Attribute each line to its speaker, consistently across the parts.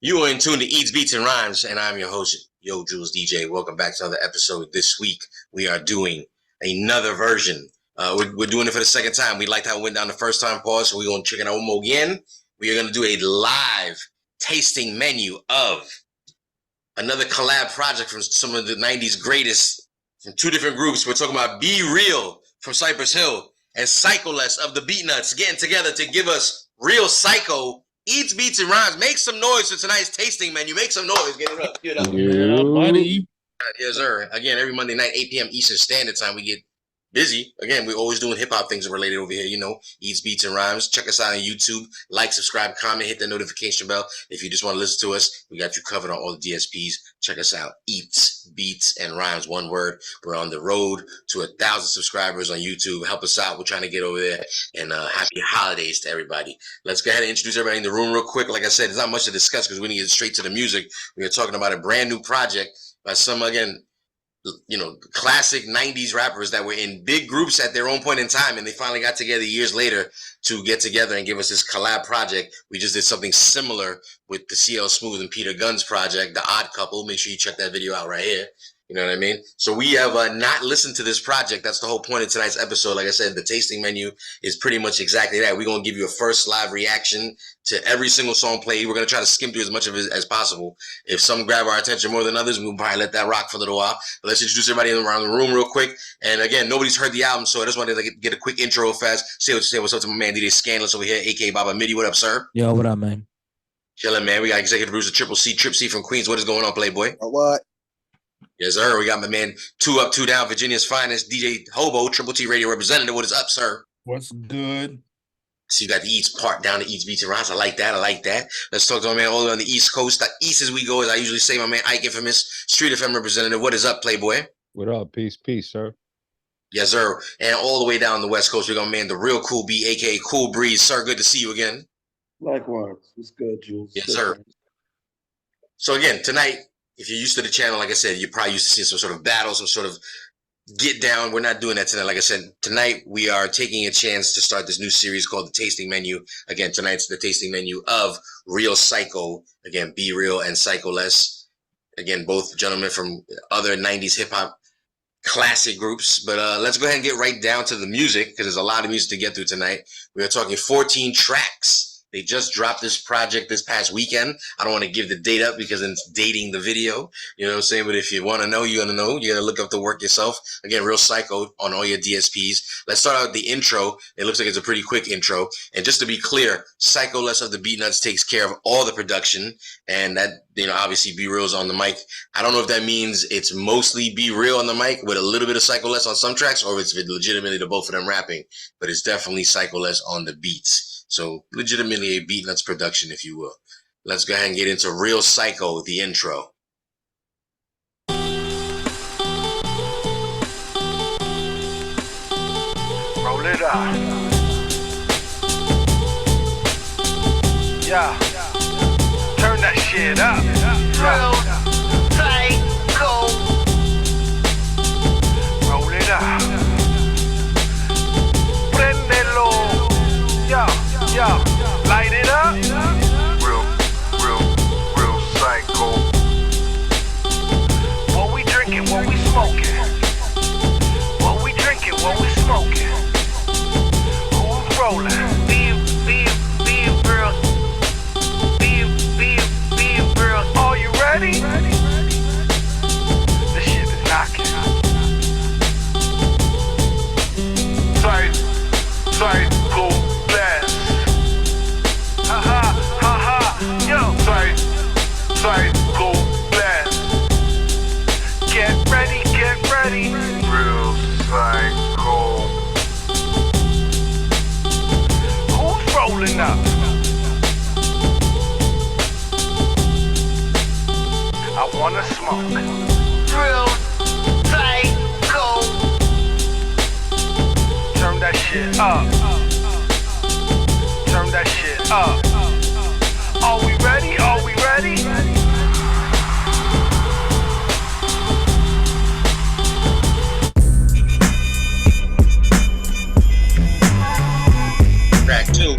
Speaker 1: You are in tune to Eats, Beats, and Rhymes, and I'm your host, Yo Jules DJ. Welcome back to another episode. This week, we are doing another version. We're doing it for the second time. We liked how it went down the first time, pause, so we're going to check it out one more again. We are going to do a live tasting menu of another collab project from some of the 90s greatest from two different groups. We're talking about Be Real from Cypress Hill and Psycholess of the Beatnuts getting together to give us Real Psycho. Eats, Beats, and Rhymes. Make some noise for tonight's tasting menu. Make some noise. Get it up. Get it up.
Speaker 2: Yeah, buddy.
Speaker 1: Yes, sir. Again, every Monday night, 8 p.m. Eastern Standard Time, we get busy. Again, we're always doing hip-hop things related over here, Eats, Beats, and Rhymes. Check us out on YouTube. Like, subscribe, comment, hit the notification bell. If you just want to listen to us, we got you covered on all the DSPs. Check us out. Eats, Beats, and Rhymes. One word. We're on the road to 1,000 subscribers on YouTube. Help us out. We're trying to get over there. And happy holidays to everybody. Let's go ahead and introduce everybody in the room real quick. Like I said, there's not much to discuss because we're going to get straight to the music. We are talking about a brand new project by some, again, classic 90s rappers that were in big groups at their own point in time, and they finally got together years later to get together and give us this collab project. We just did something similar with the CL Smooth and Peter Guns project, The Odd Couple. Make sure you check that video out right here. You know what I mean? So we have not listened to this project. That's the whole point of tonight's episode. Like I said, the tasting menu is pretty much exactly that. We're going to give you a first live reaction to every single song played. We're going to try to skim through as much of it as possible. If some grab our attention more than others, we'll probably let that rock for a little while. But let's introduce everybody around the room real quick. And again, nobody's heard the album, so I just wanted to get a quick intro real fast. Say what's up to my man, DJ Scandalous over here, a.k.a. Baba Midi. What up, sir?
Speaker 3: Yo, what up, man?
Speaker 1: Chilling, man. We got executive producer Trip C from Queens. What is going on, Playboy?
Speaker 2: What?
Speaker 1: Yes, sir. We got my man, 2 Up, 2 Down, Virginia's finest, DJ Hobo, Triple T Radio representative. What is up, sir?
Speaker 2: What's good?
Speaker 1: So you got the Eats part down to Eats, Beats, and Rhymes. I like that. Let's talk to my man all the way on the East Coast. The East as we go, as I usually say, my man Ike Infamous, Street FM representative. What is up, Playboy?
Speaker 4: What up? Peace, sir.
Speaker 1: Yes, sir. And all the way down the West Coast, we got my man, the real Cool B, a.k.a. Cool Breeze. Sir, good to see you again.
Speaker 5: Likewise. What's good, Jules?
Speaker 1: Yes, sir. So again, tonight, if you're used to the channel, like I said, you're probably used to seeing some sort of battle, some sort of get down. We're not doing that tonight. Like I said, tonight we are taking a chance to start this new series called The Tasting Menu. Again, tonight's the tasting menu of Real Psycho. Again, Be Real and Psycholess. Again, both gentlemen from other 90s hip-hop classic groups. But let's go ahead and get right down to the music because there's a lot of music to get through tonight. We are talking 14 tracks. They just dropped this project this past weekend. I don't want to give the date up because it's dating the video. You know what I'm saying? But if you want to know, you're going to know. You're going to look up the work yourself. Again, Real Psycho on all your DSPs. Let's start out with the intro. It looks like it's a pretty quick intro. And just to be clear, Psycholess of the Beatnuts takes care of all the production. And that, obviously Be Real's on the mic. I don't know if that means it's mostly Be Real on the mic with a little bit of Psycholess on some tracks, or if it's legitimately the both of them rapping. But it's definitely Psycholess on the beats. So legitimately a Beatnuts production, if you will. Let's go ahead and get into Real Psycho, the intro.
Speaker 6: Roll it up. Yeah. Turn that shit up. Real Psycho. Roll it up. Prendelo. Yeah. Yeah, light it up. Real psycho. What we drinking, what we smoking? What we drinking, what we smoking? Who's rolling? Be real. Be real. Are you ready? This shit is knocking. Psycho. Psycho blast. Get ready. Real psycho. Who's rolling up? I wanna smoke. Real psycho. Turn that shit up. Turn that shit up. Are we ready?
Speaker 1: Track 2.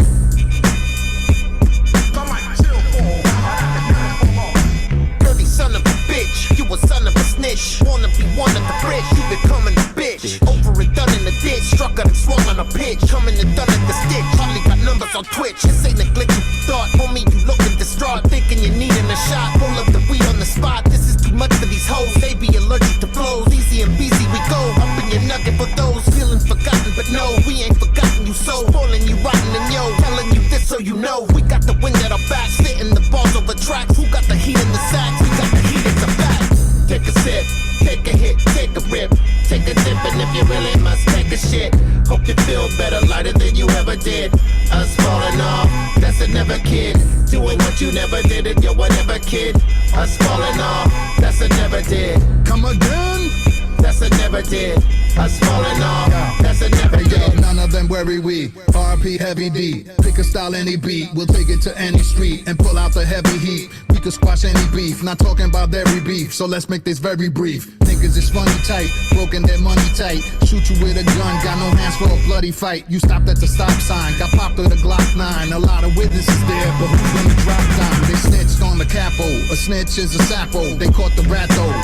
Speaker 3: on Twitch. This ain't a glitch you thought, homie. You looking distraught, thinking you're needing a shot. Roll up the weed on the spot. This is too much for these hoes. They be allergic to flows. Easy and busy we go. Up in your nugget for those feeling forgotten, but no, we ain't forgotten you. So spoiling you, rotten and yo, telling you this so you know. We got the wind at our backs, sitting the balls over tracks. Who got the heat in the sacks? We got the heat in the back. Take a sip, take a hit, take a rip, take a dip, and if you really must take a shit, hope you feel better, lighter than you ever did. Us falling off, that's a never kid. Doing what you never did, and you're whatever kid. Us falling off, that's a never did. Come again? That's a never did. Us falling off, that's a never did.
Speaker 7: None of them worry we. RP Heavy D. Pick a style, any beat. We'll take it to any street and pull out the heavy heat. We could squash any beef. Not talking about every beef, so let's make this very brief. Niggas is funny tight, broken their money tight. Shoot you with a gun, got no hands for a bloody fight. You stopped at the stop sign, got popped with a Glock 9. A lot of witnesses there, but who's gonna drop time? They snitched on the capo. A snitch is a sapo. They caught the rat though,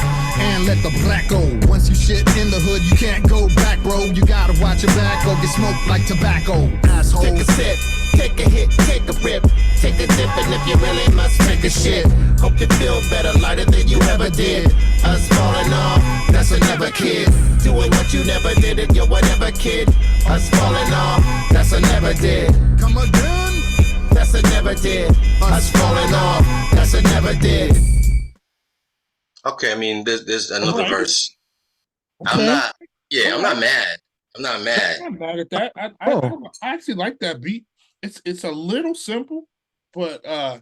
Speaker 7: and let the black go. Once you shit in the hood, you can't go back, bro. You gotta watch your back or get smoked like tobacco. Asshole. Take a sip, take a hit, take a rip, take a dip, and if you really must take a shit, hope you feel better, lighter than you ever did. Us falling off, that's a never kid. Doing what you never did, and you're whatever kid. Us falling off, that's a never did. Come again? That's a never did. Us falling off, that's a never did.
Speaker 1: Okay, I mean, there's another
Speaker 2: Alright.
Speaker 1: verse.
Speaker 2: Okay.
Speaker 1: I'm not. Yeah, I'm not mad. I'm not mad.
Speaker 2: I'm not mad at that. I actually like that beat. It's a little simple, but I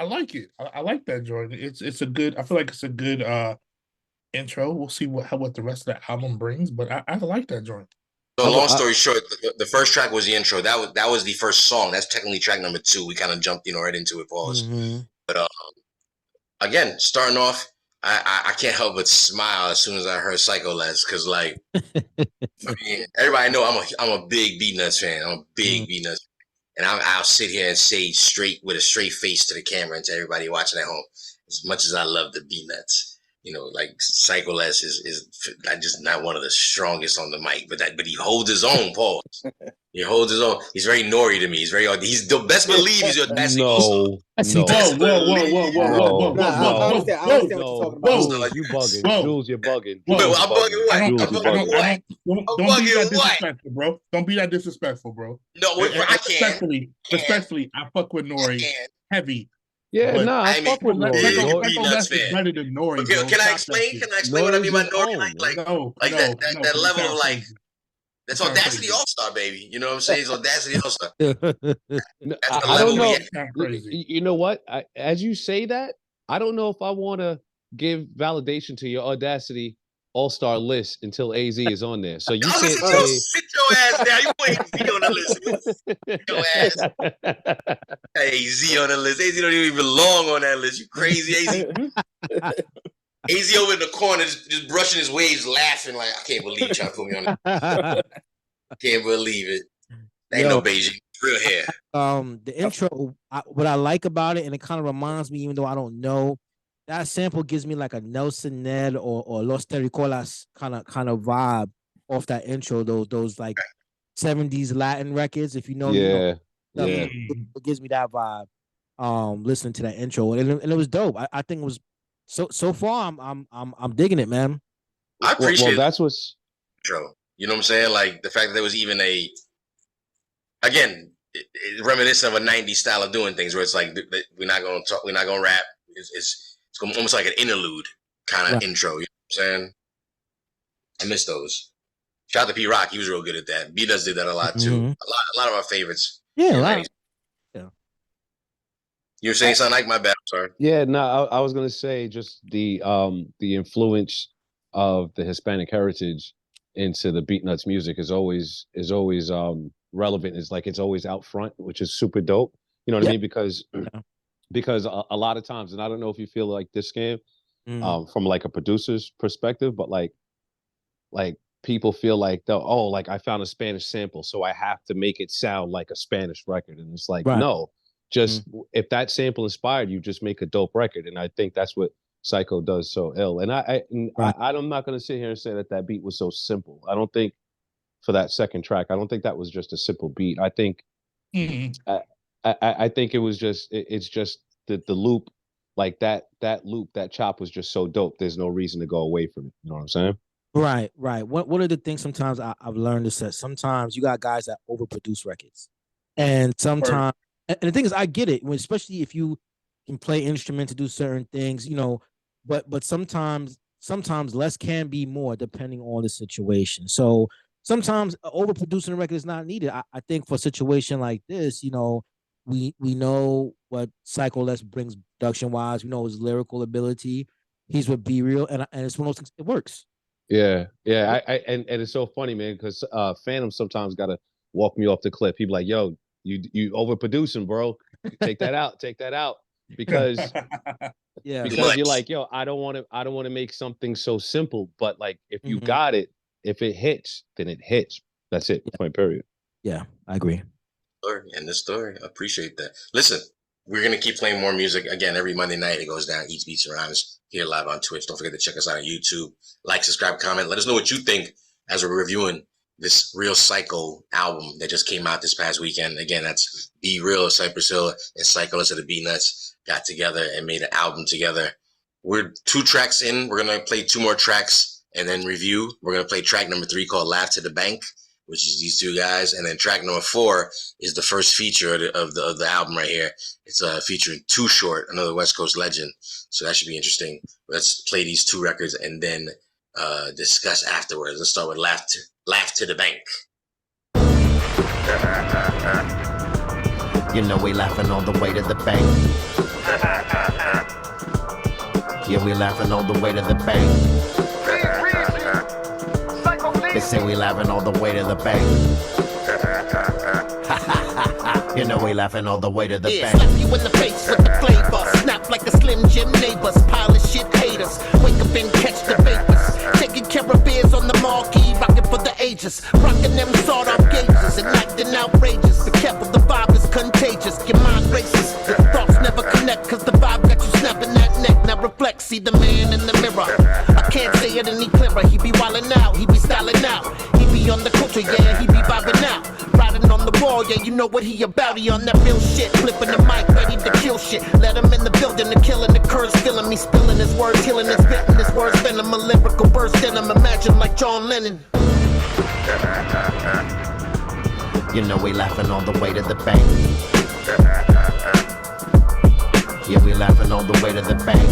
Speaker 2: like it. I like that joint. It's a good. I feel like it's a good intro. We'll see what the rest of the album brings, but I like that joint.
Speaker 1: So long story short, the first track was the intro. That was the first song. That's technically track number 2. We kind of jumped, right into it. Pause.
Speaker 8: Mm-hmm.
Speaker 1: But again, starting off, I can't help but smile as soon as I heard Psycho Les, because like, I mean, everybody know I'm a big Beatnuts fan. I'm a big Beatnuts, and I'll sit here and say with a straight face to the camera and to everybody watching at home, as much as I love the Beatnuts, like Psycho Les is just not one of the strongest on the mic, but he holds his own. Pause. He holds his own. He's very Nori to me. He's the best believe he's your best.
Speaker 4: No.
Speaker 2: Whoa.
Speaker 4: Jules, you bugging.
Speaker 2: Whoa.
Speaker 4: Jules, you're bugging.
Speaker 2: Whoa.
Speaker 4: Jules,
Speaker 1: I'm bugging what?
Speaker 4: Jules,
Speaker 1: I'm
Speaker 4: you're
Speaker 1: bugging
Speaker 4: bugging.
Speaker 1: what?
Speaker 2: Don't be that disrespectful, bro. Don't be that disrespectful, bro.
Speaker 1: No, I can't.
Speaker 2: Respectfully, I fuck with Nori heavy.
Speaker 4: Yeah,
Speaker 2: But
Speaker 4: nah, I fuck with
Speaker 1: big
Speaker 4: Nori.
Speaker 1: Beatnuts fan.
Speaker 2: Better than Nori.
Speaker 1: Okay,
Speaker 2: bro.
Speaker 1: can I
Speaker 2: Stop
Speaker 1: explain?
Speaker 2: that
Speaker 1: Can I explain what I mean by
Speaker 4: Nori's
Speaker 1: Nori?
Speaker 4: his
Speaker 1: Like
Speaker 4: own,
Speaker 1: that level of like.
Speaker 2: crazy.
Speaker 1: That's Audacity All Star, baby. You know what I'm saying? It's Audacity All Star.
Speaker 4: I don't know.
Speaker 2: Sound crazy.
Speaker 4: You know what? As you say that, I don't know if I want to give validation to your Audacity All-Star list until AZ is on there. So you can't
Speaker 1: Sit your ass down. You put AZ on the list. Sit your ass. AZ on the list. AZ don't even belong on that list. You crazy, AZ? AZ over in the corner just brushing his waves, laughing like, I can't believe you trying to put me on it. Can't believe it. Ain't no Beijing. Real hair.
Speaker 8: The intro, what I like about it, and it kind of reminds me, even though I don't know, that sample gives me like a Nelson Ned or Los Terricolas kind of vibe off that intro. Those like 70s Latin records, if you know.
Speaker 4: Yeah.
Speaker 8: It gives me that vibe. Listening to that intro, and it was dope. I think it was so far. I'm digging it, man.
Speaker 1: I appreciate
Speaker 4: that's what's
Speaker 1: intro. You know what I'm saying? Like the fact that there was even reminiscent of a 90s style of doing things where it's like we're not gonna talk, we're not gonna rap. It's almost like an interlude kind of intro. You know what I'm saying? I miss those. Shout out to P Rock, he was real good at that. B-Nuts did that a lot too. A lot of our favorites.
Speaker 8: Yeah, a lot.
Speaker 1: You were saying something like my bad. I'm sorry.
Speaker 4: Yeah, no, I was gonna say just the influence of the Hispanic heritage into the Beatnuts music is always relevant. It's always out front, which is super dope. You know what I mean? Because a lot of times, and I don't know if you feel like this, Scam, from like a producer's perspective, but like people feel like I found a Spanish sample, so I have to make it sound like a Spanish record, and it's like no. Just if that sample inspired you, just make a dope record, and I think that's what Psycho does so ill. And I'm not going to sit here and say that beat was so simple. I don't think for that second track, I don't think that was just a simple beat. I think
Speaker 2: Mhm.
Speaker 4: I think it was just it's just the loop, like that loop, that chop was just so dope. There's no reason to go away from it. You know what I'm saying?
Speaker 8: Right, right. One of the things sometimes I've learned is that sometimes you got guys that overproduce records, and
Speaker 2: Word.
Speaker 8: sometimes, and the thing is, I get it, especially if you can play instrument to do certain things, but sometimes less can be more depending on the situation. So sometimes overproducing a record is not needed. I think for a situation like this, we know what Psycho Les brings production wise. We know his lyrical ability. He's with Be Real, and it's one of those things. It works.
Speaker 4: Yeah, yeah. And it's so funny, man, because Phantom sometimes gotta walk me off the cliff. He be like, "Yo, you overproducing, bro. Take that out. Take that out." Because
Speaker 8: Yeah.
Speaker 4: because you're
Speaker 1: Much.
Speaker 4: like, yo, I don't want to make something so simple, but like if you
Speaker 8: Mhm.
Speaker 4: got it, if it hits, then it hits. That's it. Point period.
Speaker 8: Yeah, I agree.
Speaker 1: Story. End the story. I appreciate that. Listen, we're gonna keep playing more music again every Monday night. It goes down. Eats Beats and Rhymes here live on Twitch. Don't forget to check us out on YouTube. Like, subscribe, comment. Let us know what you think as we're reviewing this Real Psycho album that just came out this past weekend. Again, that's Be Real, Cypress Hill, and Psycho of the Beatnuts got together and made an album together. We're 2 tracks in. We're gonna play 2 more tracks and then review. We're gonna play track number 3 called "Laugh to the Bank," which is these 2 guys, and then track number 4 is the first feature of the album right here. It's featuring Too Short, another West Coast legend. So that should be interesting. Let's play these 2 records and then discuss afterwards. Let's start with "Laugh to the Bank."
Speaker 3: You know we laughing all the way to the bank. Yeah, we laughing all the way to the bank. They say we laughing all the way to the bank. You know we laughing all the way to the bank. Slap you in the face with the flavor. Snap like a Slim Jim neighbors. Pile of shit haters. Wake up and catch the vapors. Taking care of beers on the marquee. Rocking for the ages. Rocking them sawed-off gauges and acting outrageous. Be careful, the vibe is contagious. Your mind races. Your thoughts never connect cause the vibe got you snapping that neck. Now reflect, see the man in the mirror. I can't say it any clearer. He be wildin' out, he be styling out. He be on the culture, yeah, he be vibing out. Riding on the wall, yeah, you know what he about. He on that real shit, flipping the mic, ready to kill shit. Let him in the building, the killing, the curse, feeling me, spilling his words, healing his spitting his words, venom, a lyrical burst in him. Imagine like John Lennon. You know we laughing all the way to the bank. Yeah, we laughing all the way to the bank.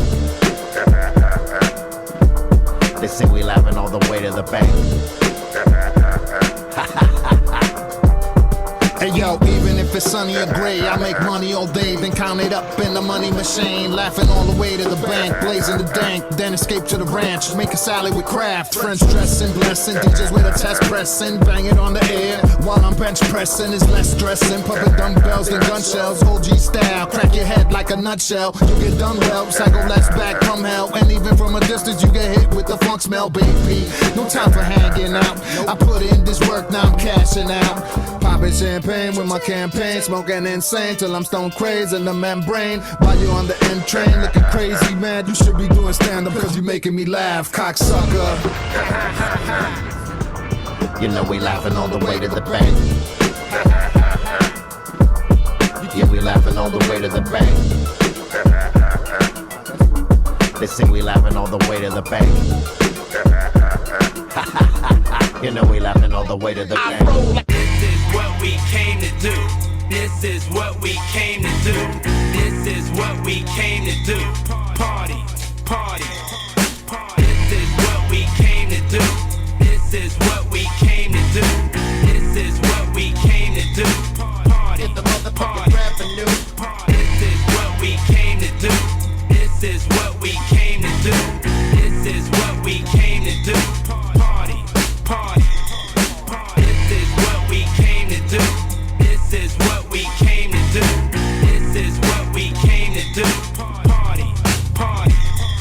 Speaker 3: They say we laughing all the way to the bank.
Speaker 7: Hey yo, even if it's sunny or gray, I make money all day, then count it up in the money machine. Laughing all the way to the bank, blazing the dank, then escape to the ranch. Make a salad with craft, French dressing, blessing. DJs with a test pressing, bang it on the air. While I'm bench pressing, it's less stressing. Pumping dumbbells and gun shells, OG style. Crack your head like a nutshell, you get done well. Psycho less back from hell, and even from a distance you get hit with the funk smell, baby. No time for hanging out, I put in this work, now I'm cashing out. Popping champagne with my campaign, smoking insane till I'm stone crazy in the membrane. While you on the M train, looking crazy, man. You should be doing stand up cause you making me laugh, cocksucker.
Speaker 3: You know we laughing all the way to the bank. Yeah, we laughing all the way to the bank. They say we laughing all the way to the bank. You know we laughing all the way to the bank.
Speaker 9: This is what we came to do. This is what we came to do. This is what we came to do. Party, party, party. This is what we came to do. This is what we came to do. This is what we came to do. Party,
Speaker 3: The motherfucking revenue.
Speaker 9: this is what we came to do. This is what we came to do. This is what we came to do. Party, party. This is what we came to do. This is what we came to do. This is what we came to do. Party, party.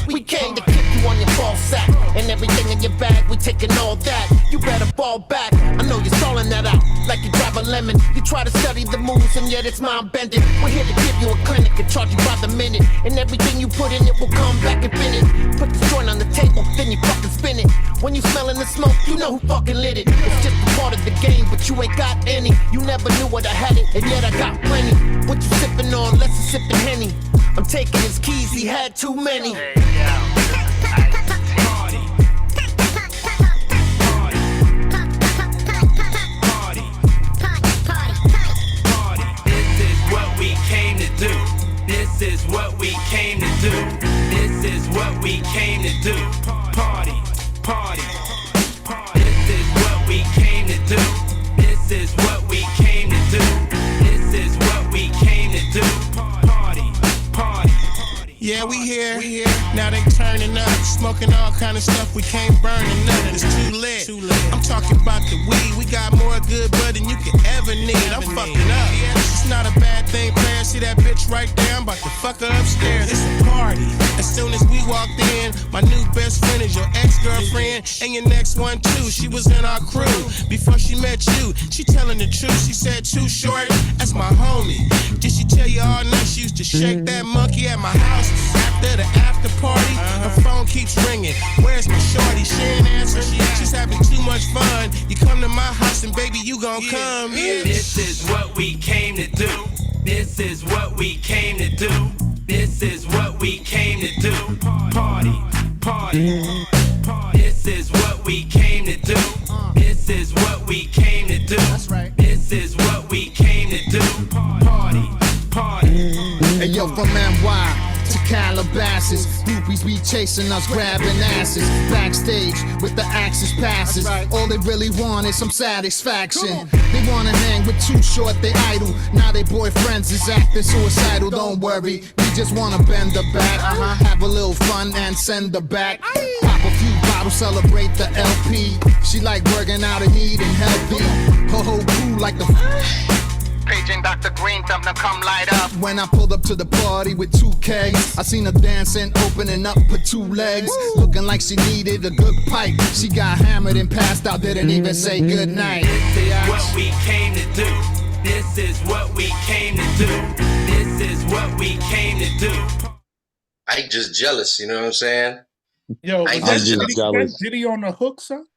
Speaker 3: We came to kick you on your ball sack. And everything in your bag, we taking all that. You better fall back. I know you're stalling that out like you grab a lemon. You try to study the moves and yet it's mind bending. We're here to give you a clinic and charge you by the minute. And everything you put in it will come back and fin it. Put this joint on the table, then you fucking spin it. When you smelling the smoke, you know who fucking lit it. It's just a part of the game, but you ain't got any. You never knew what I had it, and yet I got plenty. What you sipping on? Less than sipping Henny. I'm taking his keys, he had too many.
Speaker 9: Hey, yo, this is iced tea. Party. This is what we came to do. This is what we came to do. This is what we came to do. Party, party. This is what we came to do. This is what we came to do. This is what we came to do. Party, party.
Speaker 10: Yeah, we here. Now they turning up, smoking all kind of stuff. We can't burn nothing. It's too lit. I'm talking about the weed. We got more good bud than you could ever need. I'm fucking up. It's not a bad thing, player. See that bitch right there? I'm about to fuck her upstairs. It's a party. As soon as we walked in, my new best friend is your ex-girlfriend, and your next one too. She was in our crew before she met you. She telling the truth. She said Too Short. That's my homie. Did she tell you all night she used to shake that monkey at my house after the after party? Her phone keeps ringing. Where's my shorty? She ain't answer. She's having too much fun. You come to my house and baby, you gon' come. Yeah.
Speaker 9: This is what we came to do. This is what we came to do. This is what we came to do. Party, party. This is what we came to do. This is what we came to do.
Speaker 3: That's right.
Speaker 9: This is what we came to do. Party, party.
Speaker 7: Hey yo, from NY to Calabasas, groupies be chasing us, grabbing asses. Backstage with the axis passes. All they really want is some satisfaction. They wanna hang with Too Short, they idle. Now they boyfriends is acting suicidal. Don't worry, we just wanna bend the back, have a little fun and send her back. Pop a few bottles, celebrate the LP. She like working out and eating healthy. Her whole crew like the
Speaker 3: Paging Dr. Green, tell them to come light up.
Speaker 7: When I pulled up to the party with 2 kegs, I seen her dancing, opening up her 2 legs, looking like she needed a good pipe. She got hammered and passed out, didn't even say good night.
Speaker 9: This is what we came to do. This is what we came to do. This is what we came to do.
Speaker 1: I just jealous, you know what I'm saying?
Speaker 2: Yo,
Speaker 1: I'm
Speaker 2: is
Speaker 1: just
Speaker 4: jealous.
Speaker 2: Diddy on the hook, son?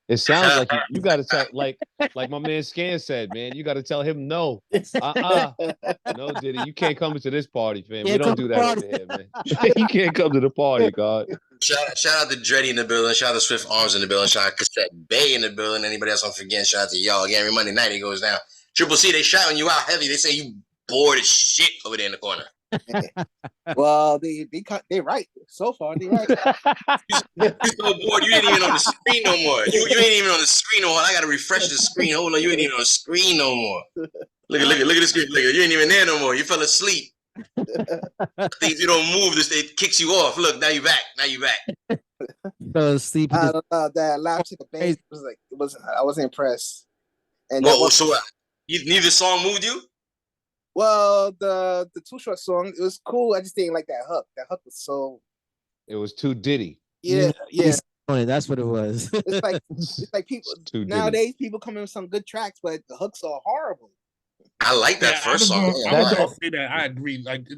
Speaker 4: It sounds like you got to tell, like my man Scan said, man, you got to tell him no. No, Diddy, you can't come to this party, fam. We don't do that over here, man. You can't come to the party, God.
Speaker 1: Shout out to Dreddy in the building. Shout out to Swift Arms in the building. Shout out to Cassette Bay in the building. Anybody else I'm forgetting? Shout out to y'all. Again, every Monday night it goes down. Triple C, they shouting you out heavy. They say you bored as shit over there in the corner.
Speaker 11: Well, they right. So far, they right.
Speaker 1: You so bored, you ain't even on the screen no more. You ain't even on the screen no more. I gotta refresh the screen. Hold on, you ain't even on the screen no more. Look at the screen. Look at, you ain't even there no more. You fell asleep. Things you don't move, it kicks you off. Look, now you back.
Speaker 8: Fell asleep.
Speaker 11: I don't know, that last chick of bass I wasn't impressed. And
Speaker 1: neither song moved you?
Speaker 11: Well, the Too Short song, it was cool. I just didn't like that hook. That hook was so.
Speaker 4: It was too Diddy.
Speaker 11: Yeah.
Speaker 8: That's what it was.
Speaker 11: It's like people nowadays. People come in with some good tracks, but the hooks are horrible.
Speaker 1: I like that first song.
Speaker 2: I was gonna say that. I agree. Like,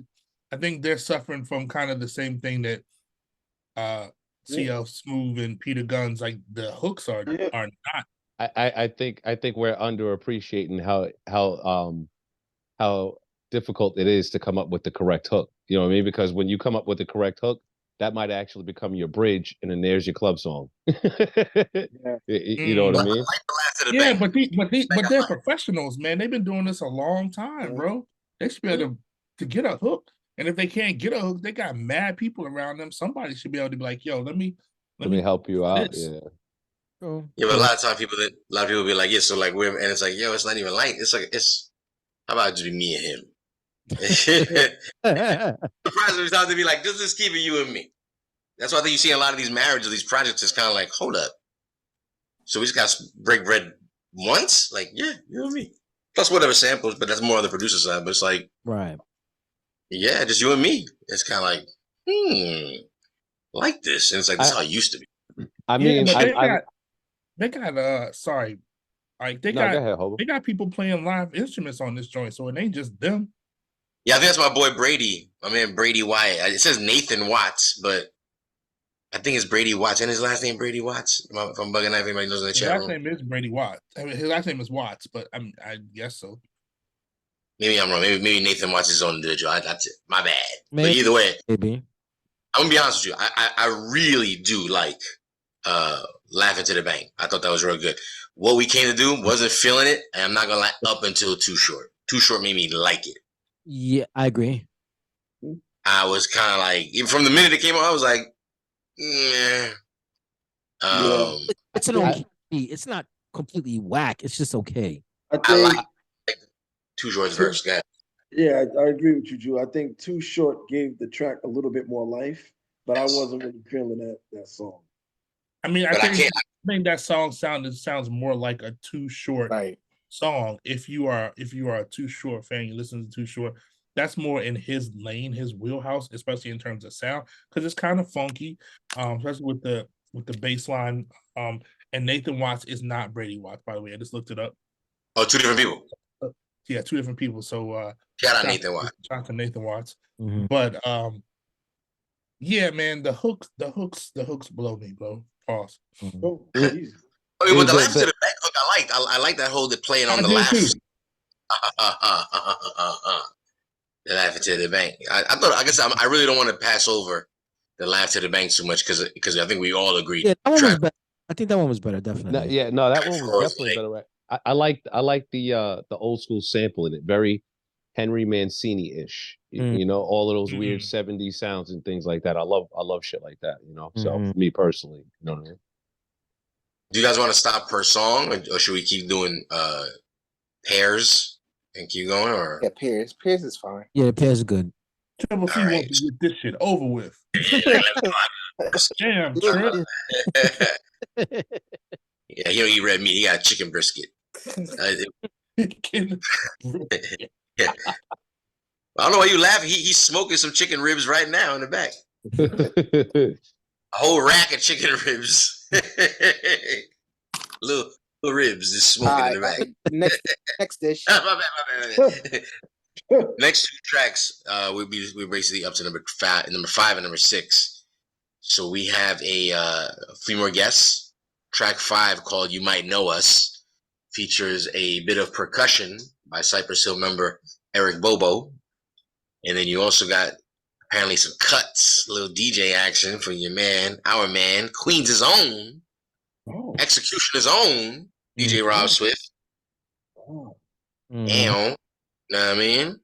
Speaker 2: I think they're suffering from kind of the same thing that CL Smooth and Peter Guns. Like, the hooks are not.
Speaker 4: I think we're underappreciating how difficult it is to come up with the correct hook. You know what I mean? Because when you come up with the correct hook, that might actually become your bridge, and then there's your club song. You know what I mean?
Speaker 2: Yeah, but they're professionals, man. They've been doing this a long time, bro. They should be able to get a hook. And if they can't get a hook, they got mad people around them. Somebody should be able to be like, yo, let me
Speaker 4: help you out.
Speaker 2: this.
Speaker 4: Yeah.
Speaker 1: Yeah, but a lot of times people be like, yeah, so like we're, and it's like, yo, it's not even like, it's like, how about it just be me and him? Surprisingly, it's to be like, just keep it you and me. That's why I think you see a lot of these marriages, these projects, is kind of like, hold up. So we just got to break bread once? Like, yeah, you and me. Plus whatever samples, but that's more on the producer side. But it's like,
Speaker 8: right.
Speaker 1: Yeah, just you and me. It's kind of like, like this. And it's like, this is how it used to be.
Speaker 4: I mean,
Speaker 2: they got sorry. Like they got people playing live instruments on this joint, so it ain't just them.
Speaker 1: Yeah, I think that's my boy Brady, my man Brady Wyatt. It says Nathan Watts, but I think it's Brady Watts, and his last name Brady Watts. If I'm bugging out, if anybody knows in the
Speaker 2: His
Speaker 1: chat
Speaker 2: last
Speaker 1: room.
Speaker 2: name is Brady Watts. I mean, his last name is Watts, but I guess so.
Speaker 1: Maybe I'm wrong. Maybe Nathan Watts his own individual. That's it. My bad. But
Speaker 8: Maybe.
Speaker 1: either way,
Speaker 8: Maybe.
Speaker 1: I'm gonna be honest with you. I really do like Laughing to the Bank. I thought that was real good. What We Came to Do, wasn't feeling it, and I'm not gonna lie, up until Too Short. Too Short made me like it.
Speaker 8: Yeah, I agree.
Speaker 1: I was kind of like, even from the minute it came out, I was like, yeah.
Speaker 8: It's an okay. It's not completely whack. It's just okay.
Speaker 1: I like Too Short's verse. Guy.
Speaker 5: Yeah, I agree with you, Drew. I think Too Short gave the track a little bit more life, but I wasn't really feeling that song.
Speaker 2: I mean, I think that song sounds more like a Too Short song. If you are a Too Short fan, you listen to Too Short. That's more in his lane, his wheelhouse, especially in terms of sound, because it's kind of funky, especially with the bass line. And Nathan Watts is not Brady Watts, by the way. I just looked it up.
Speaker 1: Oh, two different people.
Speaker 2: Yeah, two different people. So
Speaker 1: shout out Nathan Watts.
Speaker 2: Shout out to Nathan Watts.
Speaker 8: Mm-hmm.
Speaker 2: But yeah, man, the hooks blow me, bro. Pause.
Speaker 8: Mm-hmm.
Speaker 5: Oh,
Speaker 1: but the Laugh to the Bank hook I liked. I like that whole playing on the laugh. The Laugh to the Bank. I guess I really don't want to pass over the Laugh to the Bank too much because I think we all agree.
Speaker 8: Yeah, that one was better. I think that one was better, definitely.
Speaker 4: That one was definitely better. Right? I like the old school sample in it. Very Henry Mancini-ish. You know, all of those weird 70s sounds and things like that. I love shit like that, you know. So for me personally, you know what I mean?
Speaker 1: Do you guys want to stop per song or should we keep doing pairs and keep going or
Speaker 11: pairs? Pairs is fine.
Speaker 8: Yeah, pairs are good.
Speaker 2: Triple C wants to get this shit over with. Damn, Trent.
Speaker 1: Yeah, he don't eat red meat. He got chicken brisket. Yeah. I don't know why you laughing. He's smoking some chicken ribs right now in the back. A whole rack of chicken ribs. little ribs just smoking in the back.
Speaker 11: Next dish.
Speaker 1: My bad. Next two tracks, we're basically up to number 5 and number 6. So we have a few more guests. Track 5 called "You Might Know Us" features a bit of percussion by Cypress Hill member Eric Bobo, and then you also got apparently some cuts, a little DJ action from our man, Queens' own, Executioner's own DJ Rob Swift.
Speaker 2: Oh.
Speaker 1: Know what I mean?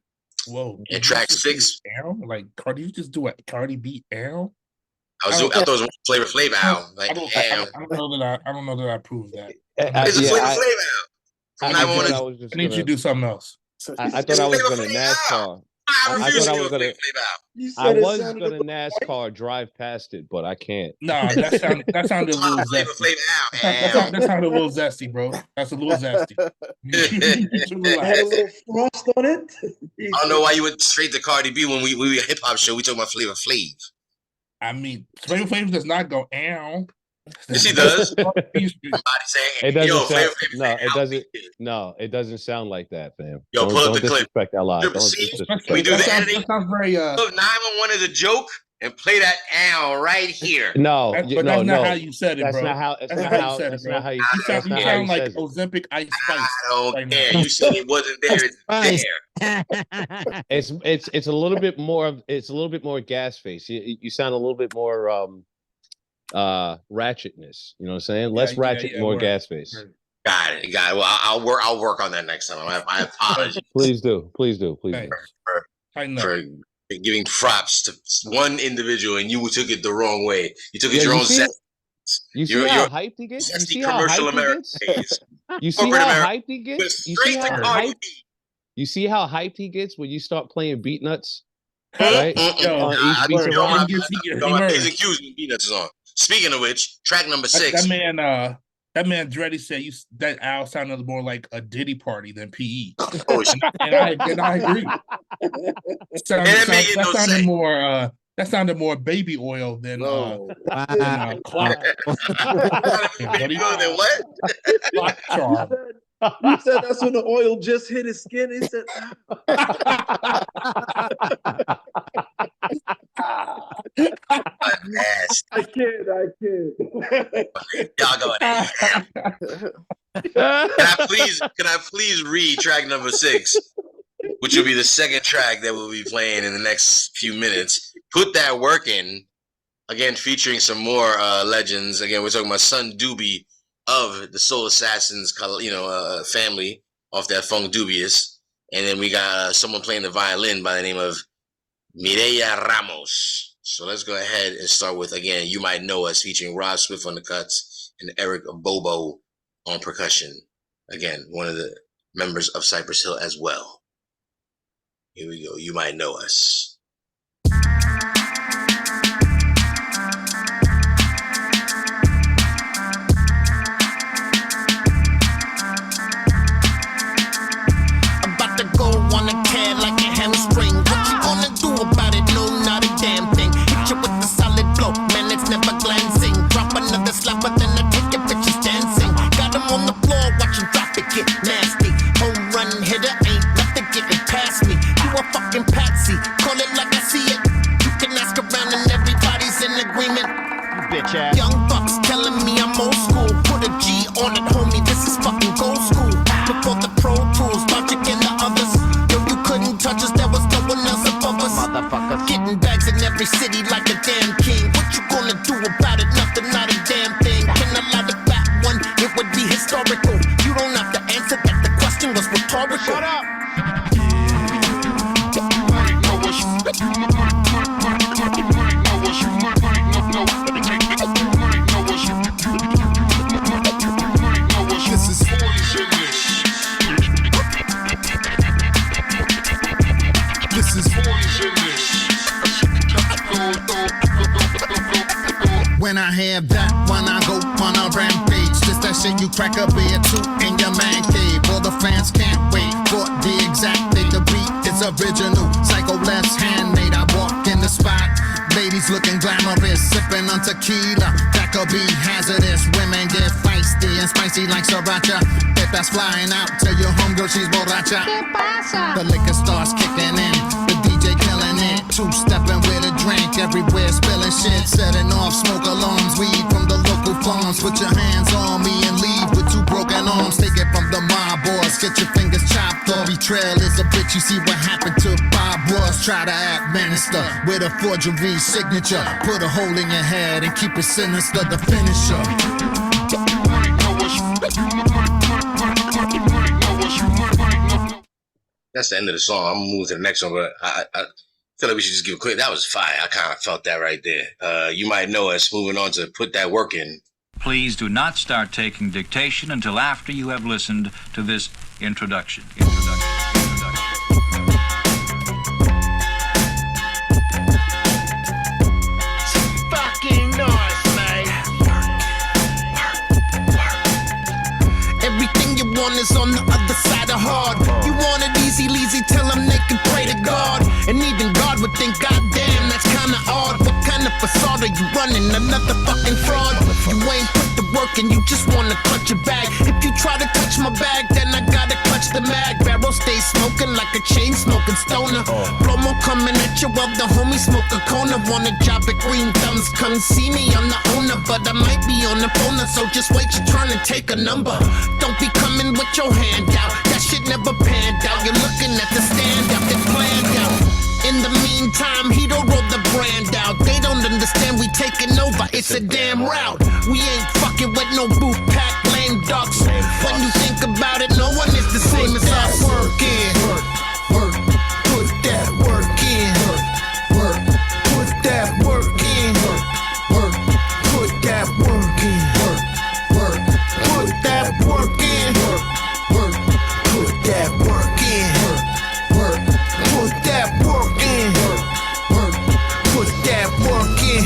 Speaker 2: Whoa.
Speaker 1: And track 6.
Speaker 2: Like Cardi, you just do a Cardi B L?
Speaker 1: I thought it was Flavor Flav Al. Like,
Speaker 2: I don't know that I approve that.
Speaker 1: It's a Flavor Flav Al.
Speaker 2: I need you to do something else.
Speaker 4: I thought I was going to NASCAR. I thought I was going to. I was going to NASCAR drive past it, but I can't.
Speaker 2: No, that sounded a little zesty. That sounded a little zesty, bro. That's a little zesty.
Speaker 5: Had a little frost on it.
Speaker 1: I don't know why you went straight to Cardi B when we a hip hop show. We talking about Flavor Flav.
Speaker 2: I mean, Flavor Flav does not go ow.
Speaker 1: Yes, he does. Somebody saying,
Speaker 4: it doesn't it doesn't sound like that, fam.
Speaker 1: Yo, pull up the clip.
Speaker 4: Disrespect that lie.
Speaker 1: We do the editing.
Speaker 2: That sounds very.
Speaker 1: Look, 911 is a joke, and play that ow right here.
Speaker 4: No,
Speaker 2: that's not how you said it,
Speaker 4: that's
Speaker 2: bro.
Speaker 4: Not how, that's not how. That's not how you.
Speaker 2: You sound like Ozempic Ice Spice.
Speaker 1: I don't care. You said it wasn't there. It's there.
Speaker 4: It's a little bit more. It's a little bit more gas face. You sound a little bit more ratchetness. You know what I'm saying? Less ratchet, more gas face.
Speaker 1: Got it. Well, I'll work on that next time. I apologize.
Speaker 4: Please do.
Speaker 1: For giving props to one individual, and you took it the wrong way. You took it your own sense.
Speaker 4: You see how hyped he gets? You see how hyped he gets? You see how hyped he gets? You see how hyped he gets when you start playing Beatnuts? Right?
Speaker 1: Beatnuts is on. Speaking of which, track number 6.
Speaker 2: That man Dreddy said that Al sounded more like a Diddy party than PE.
Speaker 1: Oh,
Speaker 2: and I agree. That sounded more baby oil than clock.
Speaker 1: Baby oil than what?
Speaker 2: Clock charm.
Speaker 5: He said that's when the oil just hit his skin. He said,
Speaker 1: Ass.
Speaker 5: I kid.
Speaker 1: Y'all go ahead. Can I please read track number 6, which will be the second track that we'll be playing in the next few minutes. Put That Work In. Again, featuring some more legends. Again, we're talking about Son Doobie of the Soul Assassins, family off that Funk Dubious. And then we got someone playing the violin by the name of Mireya Ramos. So let's go ahead and start with, again, You Might Know Us, featuring Rod Swift on the cuts and Eric Bobo on percussion. Again, one of the members of Cypress Hill as well. Here we go. You Might Know Us.
Speaker 3: About to go on a tear like a hamstring. What you gonna do about it? No, not a damn thing. Hit you with the solid blow, man, it's never glancing. Drop another slap, but then I take your pictures dancing. Got him on the floor, watch him drop it, get nasty. Home run hitter, ain't nothing getting past me. You a fucking patsy, call it like I see it. You can ask around and everybody's in agreement. You bitch ass. Young bucks telling me I'm old school. Put a G on it, homie, this is fucking gold school. Before the Pro Tools, Logic and the others. Yo, you couldn't touch us, there was no one else above us. Motherfuckers. Getting bags in every city like a damn king. What you gonna do about it? Nothing, not a damn thing. Can I lie the fat one? It would be historical. You don't have to answer that, the question was rhetorical. Shut up!
Speaker 7: This is This is When I have that, when I go on a rampage, just that shit you crack a beer to in your man cave. All the fans can't wait for the exact date. The beat is original, psycho less handmade. I walk in the spot, ladies looking glamorous, sipping on tequila. That could be hazardous. Women get feisty and spicy like sriracha. If that's flying out, tell your homegirl she's borracha. The liquor starts kicking in, the DJ killing it. Two-stepping with a drink, everywhere spilling shit. Setting off smoke alarms, weed from the local farms. Put your hands on me and leave with 2 broken arms. Take it from the mob boys, get your fingers chopped off. Betrayal is a bitch, you see what happened to Bob Ross. Try to administer with a forgery signature. Put a hole in your head and keep it sinister, the finisher.
Speaker 1: That's the end of the song. I'm gonna move to the next one, but I feel like we should just give a quick. That was fire. I kind of felt that right there. You Might Know Us. Moving on to Put That Work In.
Speaker 12: Please do not start taking dictation until after you have listened to this introduction.
Speaker 3: Fucking nice, mate. Everything you want is on the other side of hard. You want it easy, leasy, tell them they can pray to God. And even God would think, goddamn, that's kinda odd. What kind of facade are you running? Another fucking fraud. You ain't put the work and you just wanna clutch your bag. If you try to touch my bag, then I gotta clutch the mag. Barrel stays smoking like a chain smoking stoner. Promo coming at you while the homie smoke a corner. Want a job at Green Thumbs, come see me, I'm the owner. But I might be on the phone, so just wait, you're trying to take a number. Don't be coming with your hand out, that shit never panned out. You're looking at the standout that planned out. In the meantime, he don't roll the brand out. They don't understand we taking over, it's a damn route. We ain't fucking with no boot pack lame ducks. When you think about it, no one is the same as us. Work in, work, put that work in, work, put that work in, work, put that work in, work, put that work in, work, put that work in, work, put that work in, work, put that work in.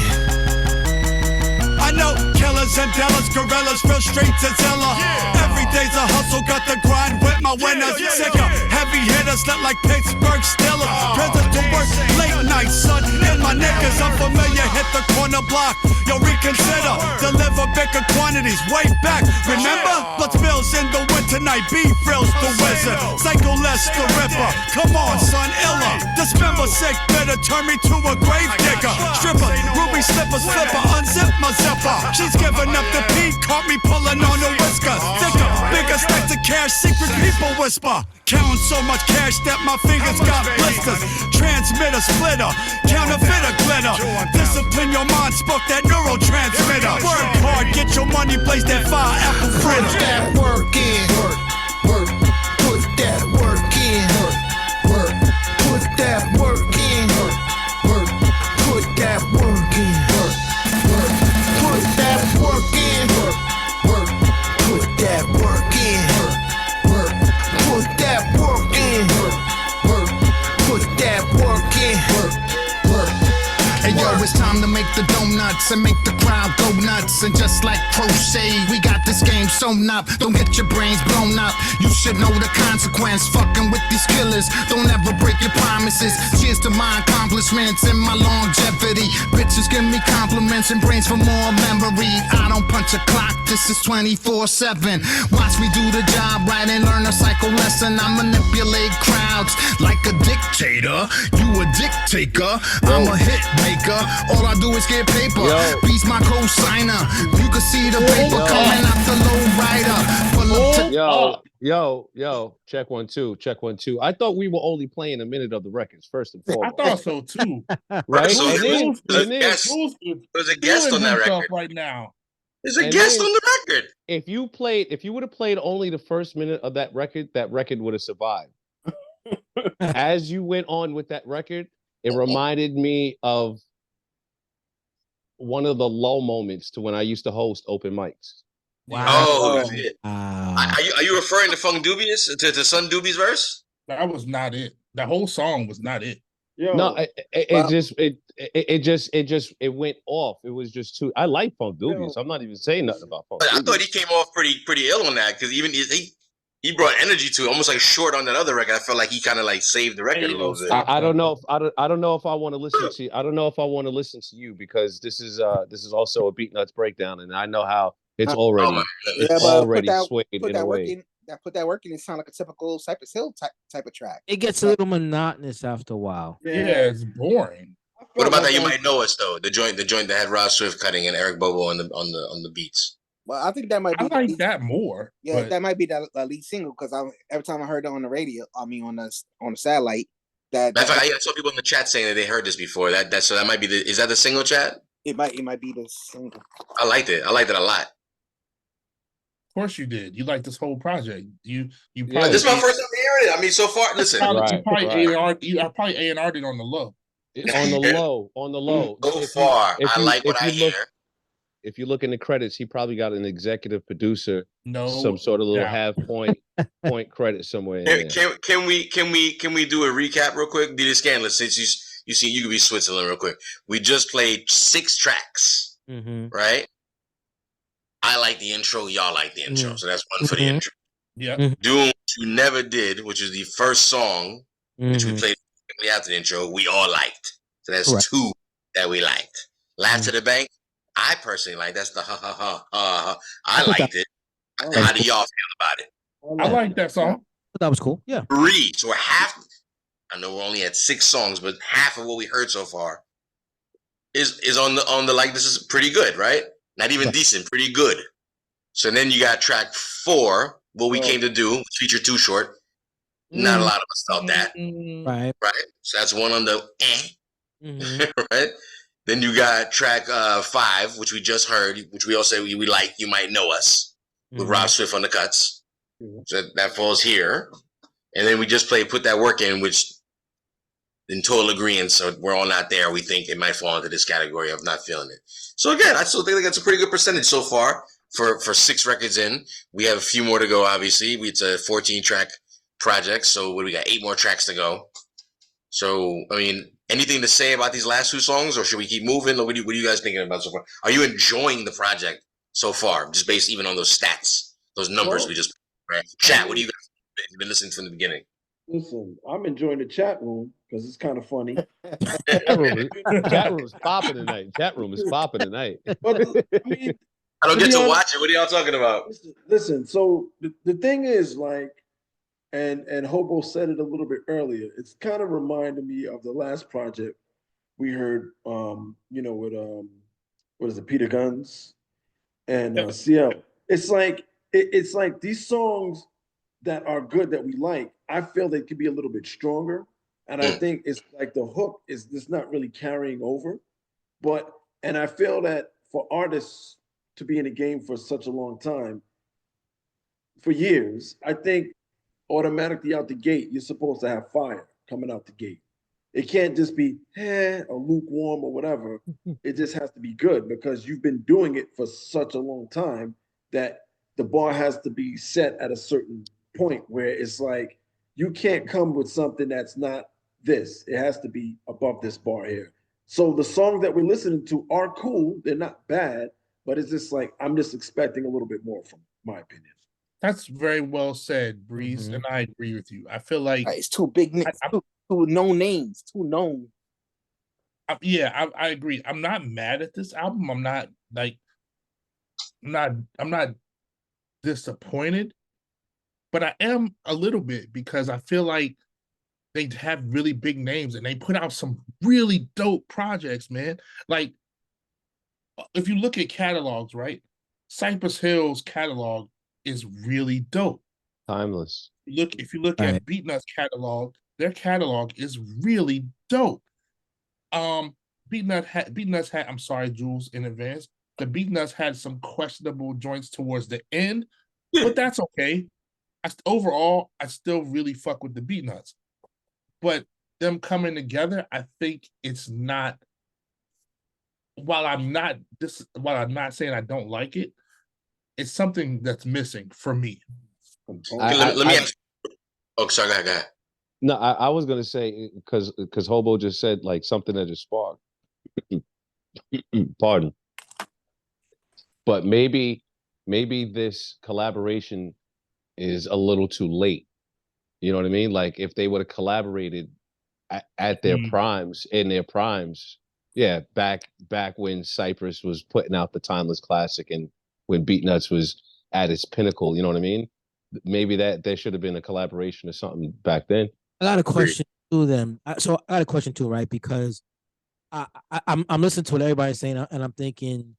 Speaker 13: I know killers and dealers, gorillas, real street to Zilla. Every day's a hustle, got the grind with my winners. Sick of heavy hitters, not like Pittsburgh Steelers. Present to work late night, son. And my niggas unfamiliar hit the corner block. Yo, reconsider, deliver bigger quantities way back. Remember? Blood spills in the winter night, beef frills the wizard. Psycho Les the Ripper, come on son, illa. Dismember sick, better turn me to a grave digger. Stripper, ruby slipper, unzip my zipper. She's giving up the peak, caught me pulling on the whiskers. Thicker, bigger stacks of cash, secret people whisper. Count so much cash that my fingers got blisters. Transmitter splitter, counterfeiter glitter. Discipline your mind, spoke that neurotransmitter. Work hard, get your money, place that fire apple fritter.
Speaker 3: Put that work in. Work. Put that work in. Work. Put that work in. Work. Put that work in. Work. Put that work in. Work. Put that work in. Work. Put that work in. Work. Put that work in. Work.
Speaker 7: Hey yo, it's time to make the donuts and make the crowd go nuts. And just like crochet, we got this game sewn up. Don't get your brains blown up. You should know the consequence. Fucking with these killers, don't ever break your promises. Cheers to my accomplishments and my longevity. Bitches give me compliments and brains for more memory. I don't punch a clock, this is 24/7. Watch me do the job right and learn a psycho lesson. I manipulate crowds like a dictator. You a dictator, I'm a hit maker. All I do is get paper. Beats my co-signer. You can see the paper coming out the low rider.
Speaker 4: Yo, check 1 2, check 1 2. I thought we were only playing a minute of the records first and
Speaker 2: I
Speaker 4: foremost.
Speaker 2: thought so too.
Speaker 4: Right?
Speaker 1: So
Speaker 4: And then
Speaker 1: there's a guest on that record
Speaker 2: right now.
Speaker 1: There's a guest on the record.
Speaker 4: If you would have played only the first minute of that record would have survived. As you went on with that record, it reminded me of one of the low moments to when I used to host open mics.
Speaker 1: Wow. Oh, shit. Are you referring to Funk Dubious, to Sun Doobie's verse?
Speaker 2: That was not it. The whole song was not it.
Speaker 4: No, it went off. It was just too. I like Funk Dubious. I'm not even saying nothing about Funk.
Speaker 1: But I thought he came off pretty ill on that, because even he brought energy to it, almost like Short on that other record. I felt like he kind of like saved the record a little bit.
Speaker 4: I don't know if I don't know if I want to listen to. I don't know if I want to listen to you, because this is also a Beatnuts breakdown, and I know how it's already swayed in a way.
Speaker 11: Put that work in, it sound like a typical Cypress Hill type of track.
Speaker 8: It gets a little monotonous after a while.
Speaker 2: Yeah, it's boring.
Speaker 1: What about that? You might know us though. The joint that had Ross Swift cutting and Eric Bobo on the beats.
Speaker 11: Well, I think that might be.
Speaker 2: I like that more.
Speaker 11: Yeah, that might be the lead single, because every time I heard it on the radio, on the satellite,
Speaker 1: that's why I saw people in the chat saying that they heard this before. So that might be is that the single chat?
Speaker 11: It might be the single.
Speaker 1: I liked it. I liked it a lot.
Speaker 2: Of course you did. You like this whole project. You
Speaker 1: probably, this is my first time hearing it. I mean, so far, listen.
Speaker 2: I probably A&R'd it on the low.
Speaker 4: On the low.
Speaker 1: So far, I like what I hear.
Speaker 4: If you look in the credits, he probably got an executive producer, some sort of little point credit somewhere.
Speaker 1: Can we do a recap real quick? Do the Scandalous, since you could be Switzerland real quick. We just played 6 tracks, right? I like the intro. Y'all like the intro, so that's one for the intro.
Speaker 2: Yeah.
Speaker 1: Doing What You Never Did, which is the first song, which we played after the intro, we all liked. So that's 2 that we liked. Laugh to the Bank, I personally like. That's the ha ha ha ha. I liked it. How do y'all feel about it?
Speaker 2: I like that song.
Speaker 8: That was cool. Yeah.
Speaker 1: 3. So we're half. I know we're only at 6 songs, but half of what we heard so far is on the like. This is pretty good, right? Not even decent, pretty good. So then you got track 4, What We Came to Do, feature Too Short. Not a lot of us felt that.
Speaker 8: Right.
Speaker 1: So that's one on the right? Then you got track 5, which we just heard, which we all say we like, You Might Know Us, with Rob Swift on the cuts. So that falls here. And then we just played Put That Work In, which in total agreement, so we're all not there. We think it might fall into this category of not feeling it. So again, I still think that's a pretty good percentage so far for 6 records in. We have a few more to go, obviously. It's a 14-track project, so we got 8 more tracks to go. So, I mean, anything to say about these last 2 songs, or should we keep moving? Or what are you guys thinking about so far? Are you enjoying the project so far, just based even on those stats, those numbers we just right? Chat, what do you guys been listening from the beginning?
Speaker 5: Listen, I'm enjoying the chat room because it's kind of funny.
Speaker 4: Chat room is popping tonight. Chat room is popping tonight.
Speaker 5: But I mean,
Speaker 1: I don't
Speaker 5: to
Speaker 1: get
Speaker 5: be
Speaker 1: to
Speaker 5: honest-
Speaker 1: watch it. What are y'all talking about?
Speaker 5: Listen, so the thing is like, and Hobo said it a little bit earlier. It's kind of reminded me of the last project we heard, with what is it, Peter Guns and CL. It's like it's like these songs that are good that we like. I feel they could be a little bit stronger, and I think it's like the hook is just not really carrying over. But and I feel that for artists to be in the game for such a long time, for years, I think automatically out the gate, you're supposed to have fire coming out the gate. It can't just be or lukewarm or whatever. It just has to be good because you've been doing it for such a long time that the bar has to be set at a certain point where it's like you can't come with something that's not this. It has to be above this bar here. So the songs that we're listening to are cool. They're not bad, but it's just like I'm just expecting a little bit more from my opinion.
Speaker 2: That's very well said, Breeze, and I agree with you. I feel like
Speaker 11: It's too big, too known names, too known.
Speaker 2: I agree. I'm not mad at this album. I'm not like, I'm not disappointed, but I am a little bit because I feel like they have really big names and they put out some really dope projects, man. Like, if you look at catalogs, right? Cypress Hill's catalog is really dope.
Speaker 4: Timeless.
Speaker 2: If you look at Beatnuts catalog, their catalog is really dope. Beatnuts had, I'm sorry, Jules, in advance. The Beatnuts had some questionable joints towards the end, but that's okay. Overall, I still really fuck with the Beatnuts. But them coming together, I think it's not. While I'm not saying I don't like it, it's something that's missing for me.
Speaker 1: Let me ask. Oh, sorry, go ahead.
Speaker 4: No, I was gonna say because Hobo just said like something that just sparked. Pardon. But maybe this collaboration is a little too late. You know what I mean? Like if they would have collaborated at their primes, in their primes, yeah, back when Cypress was putting out the Timeless Classic and when Beatnuts was at its pinnacle, you know what I mean? Maybe that there should have been a collaboration or something back then.
Speaker 8: I got a question to them. So I got a question too, right? Because I'm listening to what everybody's saying, and I'm thinking,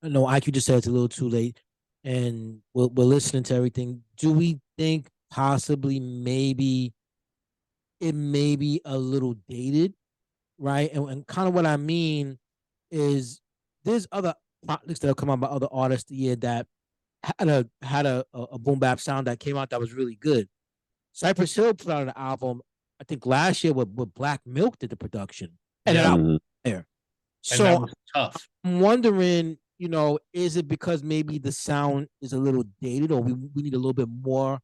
Speaker 8: no, IQ just said it's a little too late, and we're listening to everything. Do we think possibly maybe it may be a little dated, right? And kind of what I mean is there's other projects that have come out by other artists the year that had a boom bap sound that came out that was really good. Cypress Hill put out an album, I think last year with Black Milk did the production, and that album was there. So
Speaker 2: that was tough.
Speaker 8: I'm wondering, is it because maybe the sound is a little dated, or we need a little bit more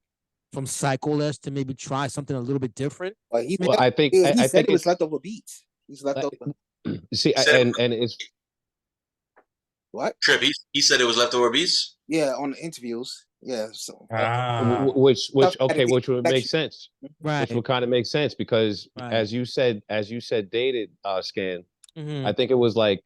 Speaker 8: from Psycholess to maybe try something a little bit different?
Speaker 4: I think
Speaker 11: he
Speaker 4: I
Speaker 11: said
Speaker 4: think
Speaker 11: it was leftover beats. He's leftover.
Speaker 4: See, and it's
Speaker 11: what?
Speaker 1: Trip. He said it was leftover beats.
Speaker 11: Yeah, on the interviews. Yeah. So
Speaker 4: which would make sense.
Speaker 8: Right.
Speaker 4: Which would kind of make sense because as you said, dated Scan.
Speaker 8: Mhm.
Speaker 4: I think it was like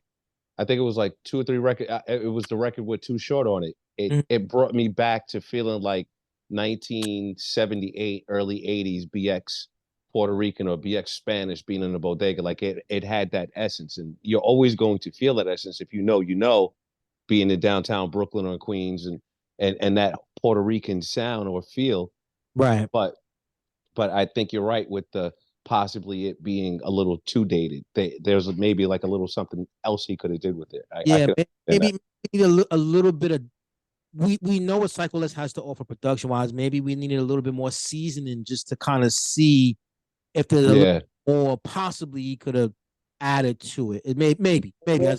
Speaker 4: 2 or 3 records. It was the record with Too Short on it. It brought me back to feeling like 1978, early 80s BX Puerto Rican or BX Spanish being in the bodega. Like it had that essence, and you're always going to feel that essence if you know, being in downtown Brooklyn or Queens and that Puerto Rican sound or feel.
Speaker 8: Right.
Speaker 4: But I think you're right with the possibly it being a little too dated. There's maybe like a little something else he could have did with it.
Speaker 8: Maybe a little bit of. We know what Cycleless has to offer production wise. Maybe we needed a little bit more seasoning just to kind of see if there's a little more possibly he could have added to it. It maybe.
Speaker 4: But
Speaker 2: I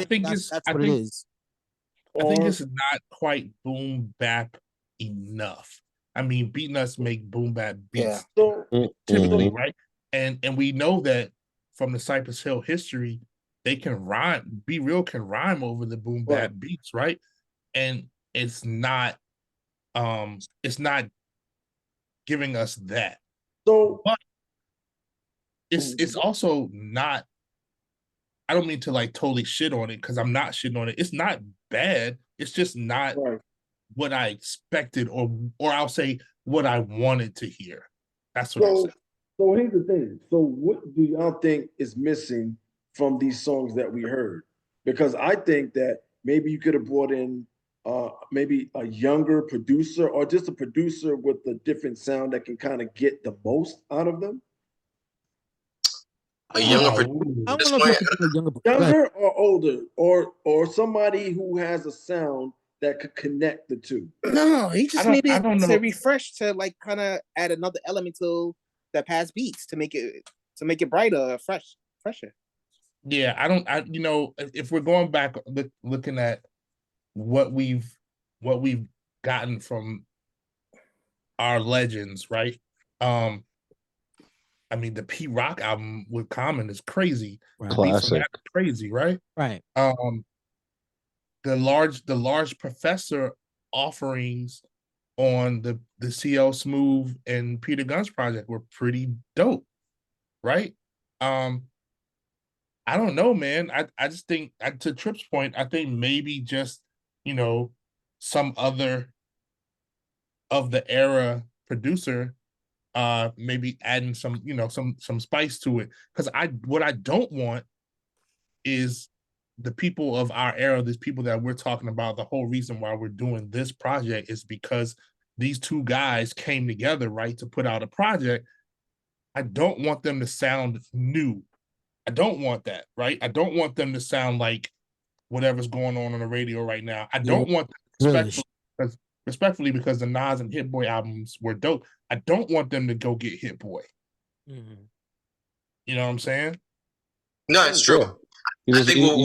Speaker 2: think
Speaker 8: that's what it is.
Speaker 2: I think it's not quite boom bap enough. I mean, Beatnuts make boom bap beats typically, right? And we know that from the Cypress Hill history, they can rhyme. Be Real can rhyme over the boom bap beats, right? And it's not giving us that.
Speaker 5: So
Speaker 2: but it's also not. I don't mean to like totally shit on it because I'm not shitting on it. It's not bad. It's just not what I expected, or I'll say what I wanted to hear. That's what I'm saying.
Speaker 5: So here's the thing. So what do y'all think is missing from these songs that we heard? Because I think that maybe you could have brought in maybe a younger producer, or just a producer with a different sound that can kind of get the most out of them.
Speaker 1: A younger producer.
Speaker 8: I don't know if you could do a
Speaker 5: younger or older, or somebody who has a sound that could connect the two.
Speaker 11: No, he just needed
Speaker 2: I don't
Speaker 11: to
Speaker 2: know.
Speaker 11: refresh, to like kind of add another element to the past beats to make it brighter, fresher.
Speaker 2: Yeah, you know, if we're going back looking at what we've gotten from our legends, right? I mean, the P Rock album with Common is crazy.
Speaker 4: Right. Classic.
Speaker 2: Crazy, right?
Speaker 8: Right.
Speaker 2: The large Professor offerings on the CL Smooth and Peter Guns project were pretty dope, right? I don't know, man. I just think, to Trip's point, I think maybe just, you know, some other of the era producer maybe adding some, you know, some spice to it. Because what I don't want is the people of our era, these people that we're talking about, the whole reason why we're doing this project is because these two guys came together, right, to put out a project. I don't want them to sound new. I don't want that, right? I don't want them to sound like whatever's going on the radio right now. I don't want them, respectfully, because the Nas and Hit Boy albums were dope. I don't want them to go get Hit Boy.
Speaker 8: Mm-hmm.
Speaker 2: You know what I'm saying?
Speaker 1: No, it's true.
Speaker 4: I
Speaker 1: think what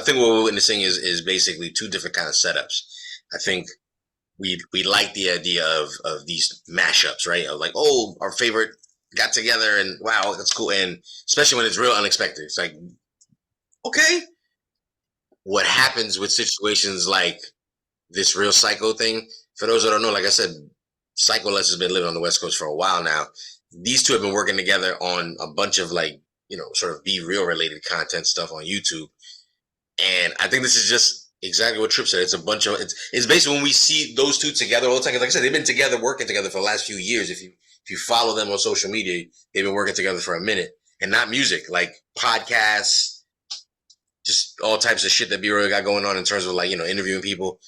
Speaker 1: we're witnessing is basically two different kind of setups. I think we like the idea of these mashups, right? Of like, oh, our favorite got together and wow, that's cool. And especially when it's real unexpected. It's like, okay. What happens with situations like this Real Psycho thing? For those that don't know, like I said, Psycho Les has been living on the West Coast for a while now. These two have been working together on a bunch of like, you know, sort of Be Real related content stuff on YouTube. And I think this is just exactly what Trip said. It's a bunch of, it's basically when we see those two together all the time. Like I said, they've been together, working together for the last few years. If you follow them on social media, they've been working together for a minute. And not music, like podcasts, just all types of shit that Be Real got going on in terms of like, you know, interviewing people.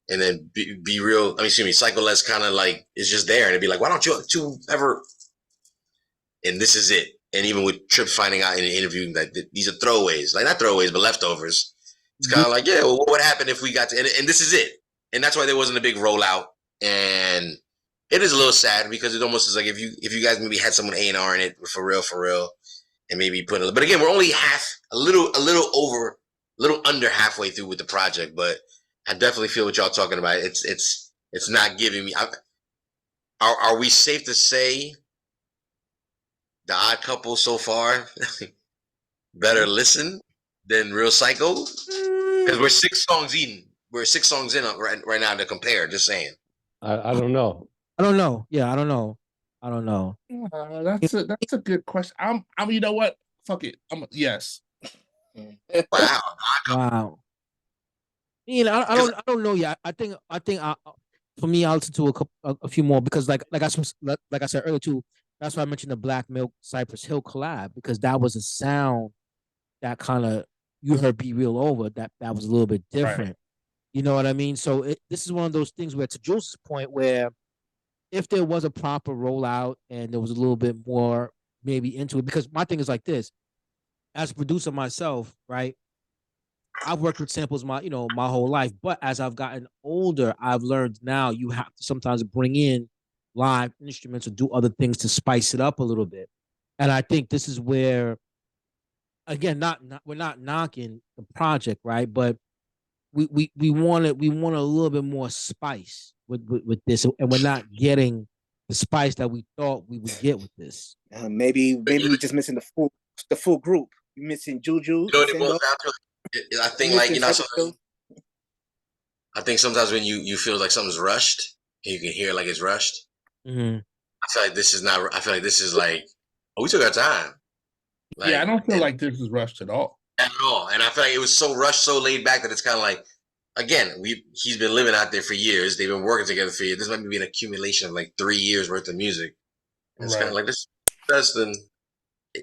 Speaker 1: And then Be Real, Psycho Les kind of like is just there, and it'd be like, why don't you two ever? And this is it. And even with Trip finding out in an interview that these are throwaways, like not throwaways, but leftovers. It's kind of like, yeah, well, what would happen if we got to, and this is it. And that's why there wasn't a big rollout. And it is a little sad because it almost is like if you guys maybe had someone A&R in it for real, and maybe put it. But again, we're only a little under halfway through with the project, but I definitely feel what y'all talking about. It's not giving me. Are we safe to say The Odd Couple so far better listen than Real Psycho? Because we're 6 songs in. We're 6 songs in right now to compare. Just saying.
Speaker 4: I don't know.
Speaker 8: I don't know. Yeah, I don't know.
Speaker 2: That's a good question. I'm you know what? Fuck it. Yes.
Speaker 8: Wow. You know, I don't know yet. I think for me, I'll listen to a few more because like I said earlier too. That's why I mentioned the Black Milk Cypress Hill collab, because that was a sound that kind of you heard Be Real over that was a little bit different. Right. You know what I mean? So this is one of those things where, to Jules' point, where if there was a proper rollout and there was a little bit more maybe into it, because my thing is like this, as a producer myself, right? I've worked with samples my whole life, but as I've gotten older, I've learned now you have to sometimes bring in live instruments or do other things to spice it up a little bit. And I think this is where, again, we're not knocking the project, right? But we want a little bit more spice with this, and we're not getting the spice that we thought we would get with this.
Speaker 11: Maybe we're just missing the full group. We're missing Juju.
Speaker 1: You know what it boils down to? I think like, you know, I think sometimes when you feel like something's rushed and you can hear like it's rushed, I feel like this is not. I feel like this is like, oh, we took our time. Like,
Speaker 2: yeah, I don't feel like this is rushed at all.
Speaker 1: At all. And I feel like it was so rushed, so laid back that it's kind of like, again, he's been living out there for years. They've been working together for years. This might be an accumulation of like 3 years worth of music. And it's kind of like this.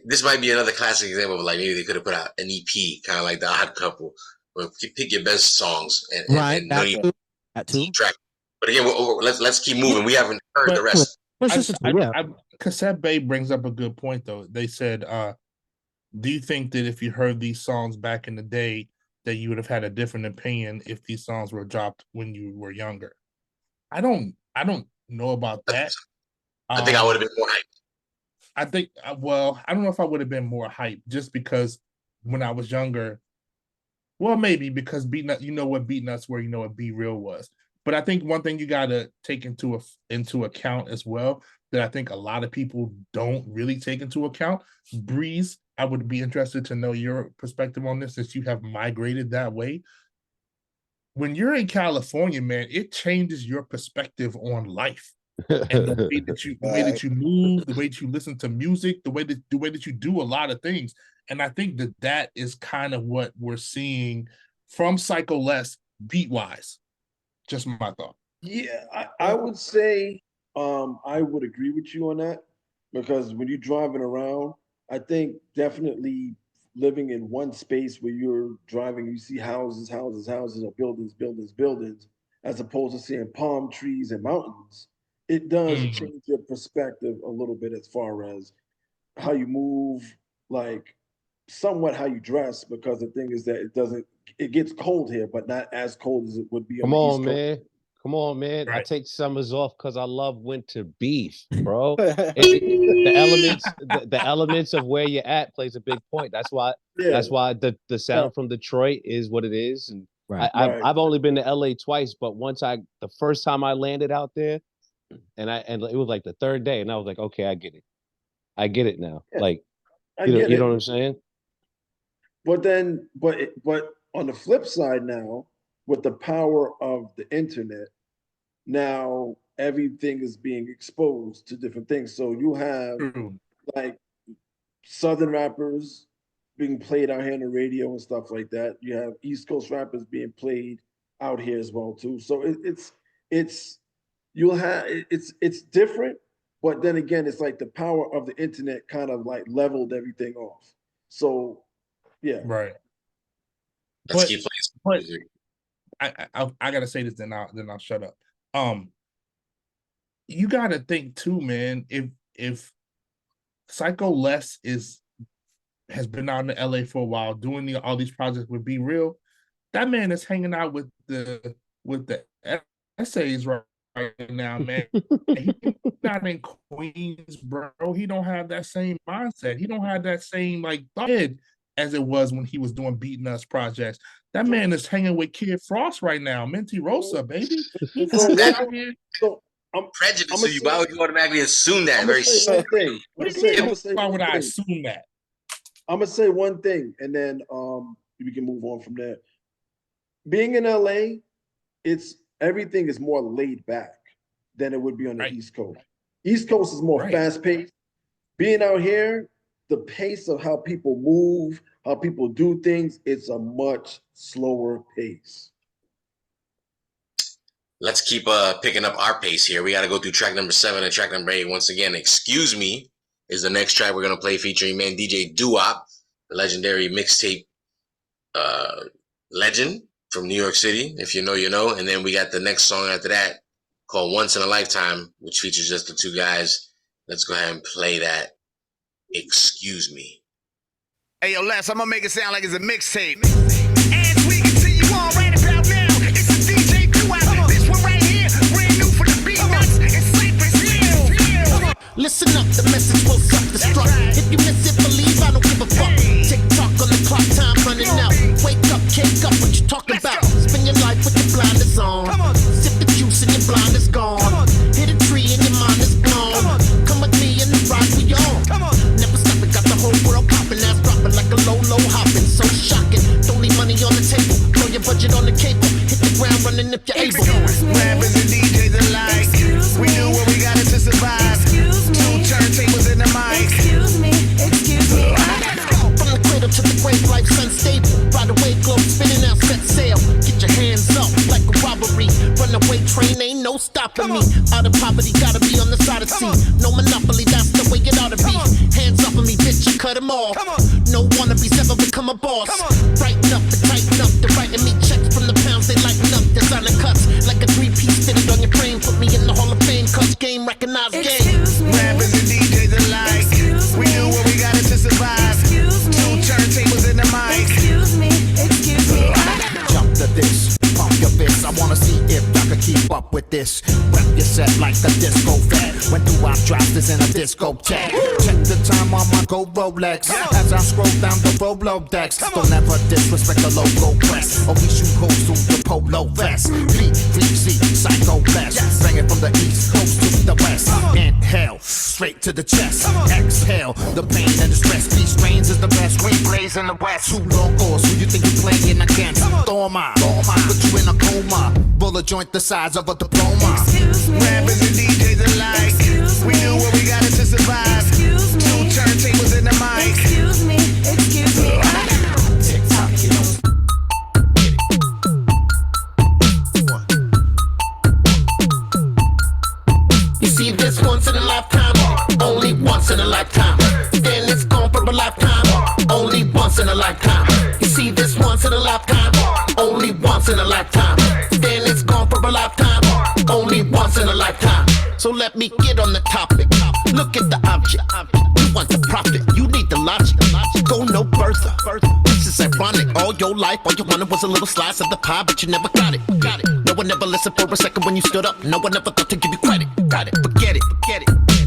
Speaker 1: This might be another classic example of like maybe they could have put out an EP, kind of like The Odd Couple, where you pick your best songs and
Speaker 8: that too.
Speaker 1: Track. But again, let's keep moving. We haven't heard the rest.
Speaker 2: Cassette Bay brings up a good point though. They said, do you think that if you heard these songs back in the day, that you would have had a different opinion if these songs were dropped when you were younger? I don't know about that.
Speaker 1: I think I would have been more hyped.
Speaker 2: I think, well, I don't know if I would have been more hyped just because when I was younger, well, maybe because Beatnuts, you know what Beatnuts were, you know what Be Real was. But I think one thing you got to take into account as well, that I think a lot of people don't really take into account. Breeze, I would be interested to know your perspective on this since you have migrated that way. When you're in California, man, it changes your perspective on life. And the way that you move, the way that you listen to music, the way that you do a lot of things. And I think that is kind of what we're seeing from Psycho Les beat wise. Just my thought.
Speaker 5: Yeah, I would say I would agree with you on that, because when you're driving around, I think definitely living in one space where you're driving, you see houses, or buildings, as opposed to seeing palm trees and mountains. It does change your perspective a little bit as far as how you move, like somewhat how you dress, because the thing is that it gets cold here, but not as cold as it would be on the East Coast.
Speaker 4: Come on, man.
Speaker 2: Right.
Speaker 4: I take summers off because I love winter beef, bro. the elements of where you're at plays a big point. That's why the sound from Detroit is what it is. And I've only been to LA twice, but the first time I landed out there, and it was like the third day, and I was like, okay, I get it now. Yeah. Like, you know what I'm saying?
Speaker 5: But then, but on the flip side now, with the power of the internet, now everything is being exposed to different things. So you have like Southern rappers being played out here on the radio and stuff like that. You have East Coast rappers being played out here as well too. So it's different, but then again, it's like the power of the internet kind of like leveled everything off. So yeah,
Speaker 2: right.
Speaker 1: Let's keep playing some music.
Speaker 2: I gotta say this, then I'll shut up. You gotta think too, man. If Psycho Les has been out in LA for a while doing all these projects with Be Real, that man is hanging out with the essays right now, man. He's not in Queens, bro. He don't have that same mindset. He don't have that same like thought as it was when he was doing Beatnuts projects. That man is hanging with Kid Frost right now, Minty Rosa, baby. He's out here.
Speaker 1: I'm prejudiced to you. Why would you automatically assume that?
Speaker 2: Why would I assume that?
Speaker 5: I'm gonna say one thing, and then we can move on from there. Being in LA, everything is more laid back than it would be on the East Coast. East Coast is more fast paced. Being out here, the pace of how people move, how people do things, it's a much slower pace.
Speaker 1: Let's keep picking up our pace here. We got to go through track number 7 and track number 8 once again. Excuse Me is the next track we're going to play, featuring man DJ Doo-Wop, the legendary mixtape legend from New York City. If you know, you know. And then we got the next song after that called Once in a Lifetime, which features just the two guys. Let's go ahead and play that. Excuse Me.
Speaker 14: Hey, yo, Les, I'm gonna make it sound like it's a mixtape. As we continue on right about now, it's a DJ Doo-Wop. This one right here, brand new for the Beatnuts and Cypress.
Speaker 3: Listen up, the message will self-destruct. If you miss it, believe I don't give a fuck. Tick-tock on the clock, time running out. Wake up, kick up, what you talking about? Spend your life with your blinders on. Sip the juice and your blind is gone. Hit a tree and your mind is blown. Come with me and the ride we on. Never stop it, got the whole world popping. Ass dropping like a low hopping. So shocking, don't leave money on the table. Throw your budget on the cable. Hit the ground running if you're able.
Speaker 14: Rappers and DJs alike, we do what we gotta to survive.
Speaker 3: life's unstable. Ride away, globe spinning out, set sail. Get your hands up like a robbery. Runaway train, ain't no stopping me. Out of poverty, gotta be on the side of sea. No monopoly, that's the way it ought to be. Hands up on me, bitch, you cut them off. No wannabes ever become a boss. Brighten up and tighten up. They're writing me checks from the pounds, they lighten up. Designer cuts like a 3-piece fitted on your frame. Put me in the Hall of Fame, cuts game, recognized game.
Speaker 14: Rappers and DJs alike. We do what we gotta to survive. Two turntables in the mic.
Speaker 3: Excuse me.
Speaker 7: Jump to this, pump your fist. I wanna see if I can keep up with this. Rep your set like a disco vet. When do I drop this in a discotheque? Check the time on my gold Rolex as I scroll down the Rolodex. Don't ever disrespect the logo press, or we shoot holes through the polo vest. Beat, freezy, psycho blast. Bang it from the east coast to the west. Inhale, straight to the chest. Exhale, the pain and the stress. These strains is the best. We blaze in the west. Two locals, who you think you playing against? Thorma, put you in a coma. Bullet joint the size of a diploma.
Speaker 14: Rappers and DJs alike. We do what we gotta to survive. Two turntables in the mic.
Speaker 3: Excuse me.
Speaker 7: Tick-tock, you know.
Speaker 3: You see this once in a lifetime, only once in a lifetime. Then it's gone for a lifetime, only once in a lifetime. You see this once in a lifetime, only once in a lifetime. Then it's gone for a lifetime, only once in a lifetime. So let me get on the topic. Look at the object. You want the profit, you need the logic. Go no further. This is ironic. All your life, all you wanted was a little slice of the pie, but you never got it. No one ever listened for a second when you stood up. No one ever thought to give you credit. Got it. Forget it.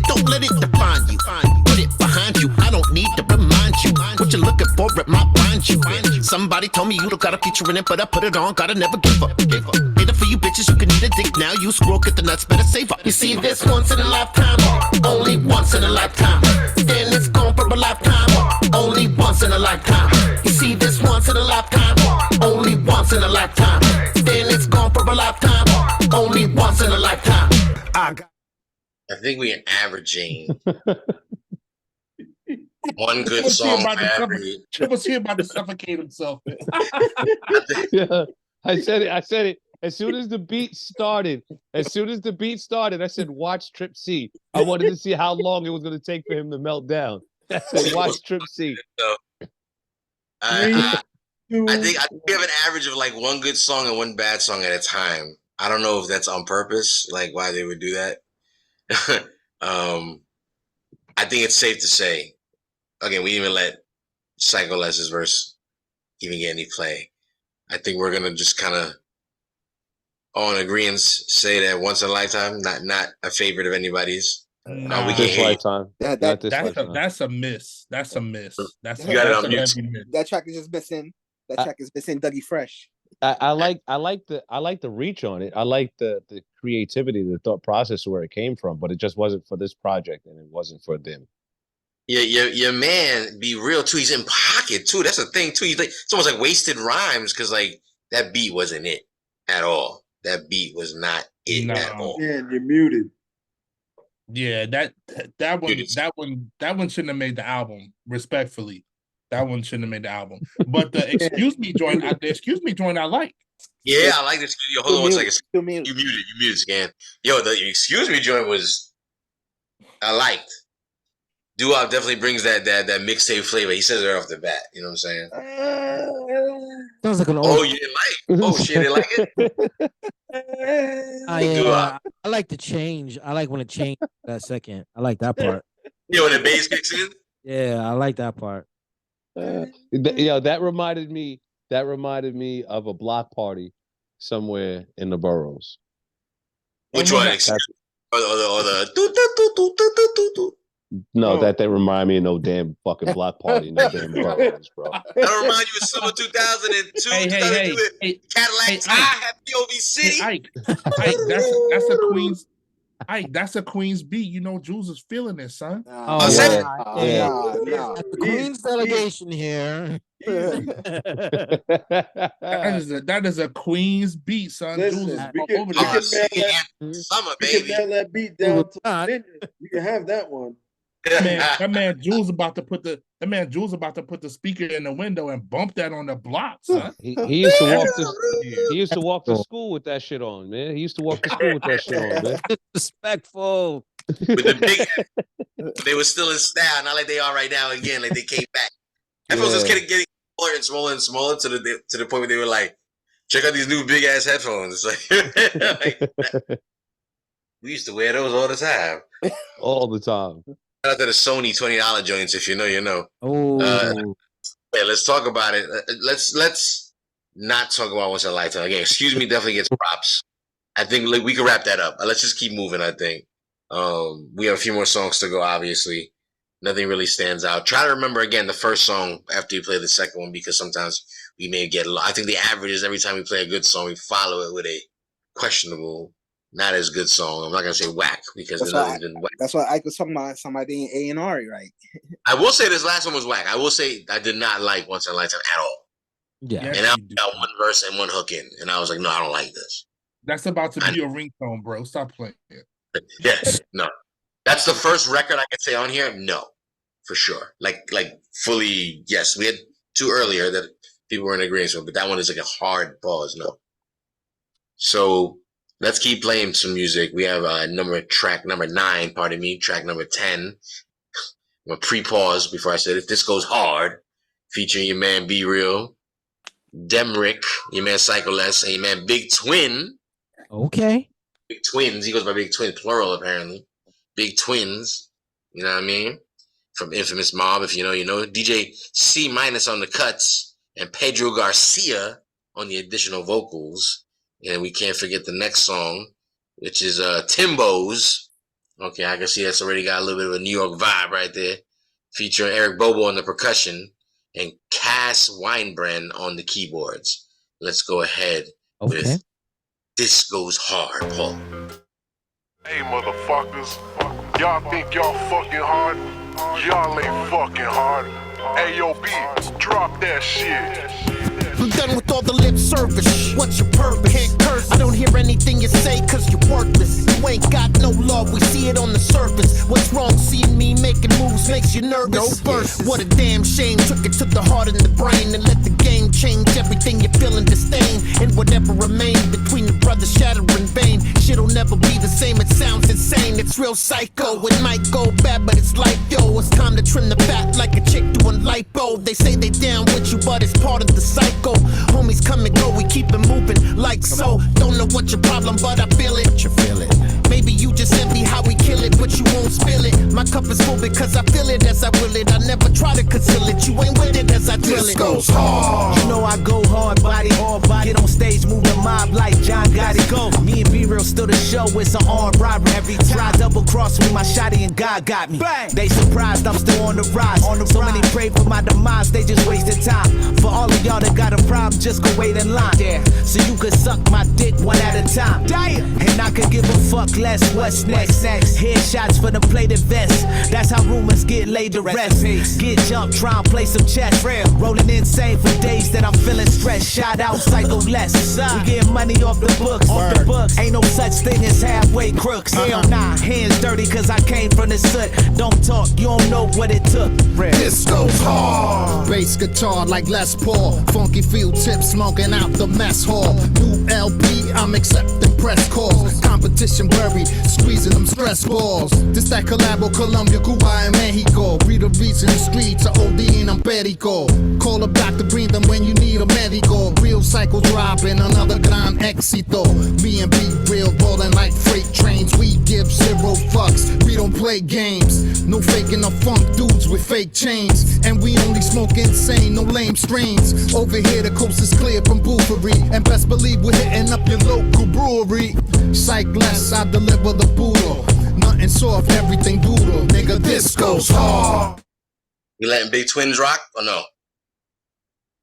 Speaker 3: Don't let it define you. Put it behind you. I don't need to remind you. What you're looking for, it might find you. Somebody told me you don't got a feature in it, but I put it on. Gotta never give up. Later for you bitches, you can eat a dick now. You scroll, get the nuts, better save up. You see this once in a lifetime, only once in a lifetime. Then it's gone for a lifetime, only once in a lifetime. You see this once in a lifetime, only once in a lifetime. Then it's gone for a lifetime, only once in a lifetime.
Speaker 1: I think we're averaging one good song for every.
Speaker 2: Was he about to suffocate himself?
Speaker 4: Yeah, I said it. As soon as the beat started, I said, watch Trip C. I wanted to see how long it was going to take for him to melt down. I said, watch Trip C.
Speaker 1: I think we have an average of like one good song and one bad song at a time. I don't know if that's on purpose, like why they would do that. I think it's safe to say, again, we didn't even let Psycho Les's verse even get any play. I think we're gonna just kind of all in agreement say that once in a lifetime, not a favorite of anybody's.
Speaker 2: Nah,
Speaker 1: we
Speaker 4: This
Speaker 1: can
Speaker 4: lifetime.
Speaker 2: That's a miss. That's a miss. That's
Speaker 1: You got it
Speaker 2: that's
Speaker 1: on
Speaker 2: a
Speaker 1: mute.
Speaker 2: heavy miss.
Speaker 11: That track is just missing. That track is missing Dougie Fresh.
Speaker 4: I like the reach on it. I like the creativity, the thought process where it came from, but it just wasn't for this project and it wasn't for them.
Speaker 1: Yeah, your man be real too. He's in pocket too. That's the thing too. He's like it's almost like wasted rhymes because like that beat wasn't it at all. That beat was not it at all.
Speaker 5: Yeah, you're muted.
Speaker 2: Yeah, that one shouldn't have made the album. Respectfully, that one shouldn't have made the album. But the excuse me joint, I like.
Speaker 1: Yeah, I like this. Yo, hold on one second. You muted, Scan. Yo, the excuse me joint was I liked. Doo-Wop definitely brings that mixtape flavor. He says it right off the bat. You know what I'm saying?
Speaker 8: Sounds like an old.
Speaker 1: Oh, you didn't like it? Oh shit, they like it?
Speaker 8: I like the change. I like when it changed that second. I like that part.
Speaker 1: Yeah, when the bass kicks in?
Speaker 8: Yeah, I like that part.
Speaker 4: That reminded me of a block party somewhere in the boroughs.
Speaker 1: Which one? Or the
Speaker 4: No, that remind me of no damn fucking block party in no damn boroughs, bro.
Speaker 1: That remind you of summer 2002,
Speaker 2: Hey,
Speaker 1: Cadillac High, Happy OV City.
Speaker 2: Hey, Ike, that's a Queen's. Ike, that's a Queen's beat. You know, Jules is feeling this, son.
Speaker 8: The Queen's delegation here.
Speaker 2: That is a Queen's beat, son.
Speaker 5: Listen,
Speaker 2: Jules is
Speaker 5: we
Speaker 2: all
Speaker 5: can
Speaker 2: over
Speaker 5: nail
Speaker 1: Summer,
Speaker 5: we
Speaker 1: baby.
Speaker 5: can nail that beat down to the minute. You can have that one.
Speaker 2: That man Jules about to put the speaker in the window and bump that on the block, son.
Speaker 4: He used to walk he used to walk to school with that shit on, man. He used to walk to school with that shit on, man.
Speaker 8: Respectful.
Speaker 1: With the big, they were still in style, not like they are right now. Again, like they came back. Headphones just getting smaller and smaller and smaller to the point where they were like, check out these new big ass headphones. Like, we used to wear those all the time.
Speaker 4: All the time.
Speaker 1: Shout out to the Sony $20 joints. If you know, you know.
Speaker 8: Oh.
Speaker 1: Yeah, let's talk about it. Let's not talk about Once in a Lifetime again. Excuse Me definitely gets props. I think we can wrap that up. Let's just keep moving. I think we have a few more songs to go. Obviously, nothing really stands out. Try to remember again the first song after you play the second one, because sometimes we may get. I think the average is every time we play a good song, we follow it with a questionable, not as good song. I'm not gonna say whack because
Speaker 11: that's why I was talking about somebody in A&R, right?
Speaker 1: I will say this last one was whack. I will say I did not like Once in a Lifetime at all.
Speaker 8: Yeah,
Speaker 1: and I got one verse and one hook in, and I was like, no, I don't like this.
Speaker 2: That's about to be a ringtone, bro. Stop playing it.
Speaker 1: Yes, no. That's the first record I can say on here. No, for sure. Like fully. Yes, we had two earlier that people were in agreement with, but that one is like a hard pause. No. So let's keep playing some music. We have track number 9. Pardon me, track number 10. I'm gonna pre-pause before I said it. This goes hard, featuring your man Be Real, Demrick, your man Psycho Les, and your man Big Twin.
Speaker 8: Okay.
Speaker 1: Big Twins. He goes by Big Twin, plural apparently. Big Twins. You know what I mean? From Infamous Mob, if you know, you know. DJ C- on the cuts, and Pedro Garcia on the additional vocals. And we can't forget the next song, which is Timbo's. Okay, I can see that's already got a little bit of a New York vibe right there. Featuring Eric Bobo on the percussion and Cass Weinbrand on the keyboards. Let's go ahead with This Goes Hard, Paul.
Speaker 15: Hey, motherfuckers. Y'all think y'all fucking hard? Y'all ain't fucking hard. Hey, yo, B, drop that shit.
Speaker 3: I'm done with all the lip service. What's your purpose? Can't curse. I don't hear anything you say cause you're worthless. You ain't got no love, we see it on the surface. What's wrong seeing me making moves makes you nervous? No verse. What a damn shame. Took it to the heart and the brain and let the game change everything you're feeling disdain. And whatever remained between the brothers shattering vain. Shit'll never be the same, it sounds insane. It's real psycho, it might go bad but it's like yo. It's time to trim the fat like a chick doing lipo. They say they down with you but it's part of the cycle. Homies come and go, we keep it moving like so. Don't know what your problem, but I feel it. You feel it. Maybe you just envy how we kill it, but you won't spill it. My cup is full because I feel it as I will it. I never try to conceal it. You ain't with it as I drill it.
Speaker 16: This goes hard. You know I go hard body, all body. Get on stage, moving mob like John Gotti. Go. Me and Be Real still the show. It's an armed robbery. Every time try double cross me, my shotty and God got me. Bang. They surprised I'm still on the rise. So many pray for my demise, they just wasted time. For all of y'all that got a problem, just go wait in line. Yeah, so you could suck my dick one at a time. Damn. And I could give a fuck less. What's next? Headshots for the plated vest. That's how rumors get laid to rest. Get jumped, try and play some chess. Rolling insane for days that I'm feeling stressed. Shout out Psycho Les. We get money off the books. Ain't no such thing as halfway crooks. Hell nah, hands dirty cause I came from the soot. Don't talk, you don't know what it took.
Speaker 7: This goes hard. Bass guitar like Les Paul. Funky field tip smoking out the mess hall. New LP, I'm accepting press calls. Competition buried, squeezing them stress balls. This that collabo, Colombia, Cuba, and Mexico. Read the reason the streets are OD and I'm Perico. Call up Dr. Breathe them when you need a medical. Real cycles robbing, another gran éxito. Me and Be Real ballin' like freight trains. We give zero fucks, we don't play games. No faking the funk dudes with fake chains. And we only smoke insane, no lame strains. Over here the coast is clear from boofery. And best believe we're hitting up your local brewery. Psych less, I deliver the boodle. Nothing soft, everything doodle. Nigga, this goes hard.
Speaker 1: We letting Big Twins rock or no?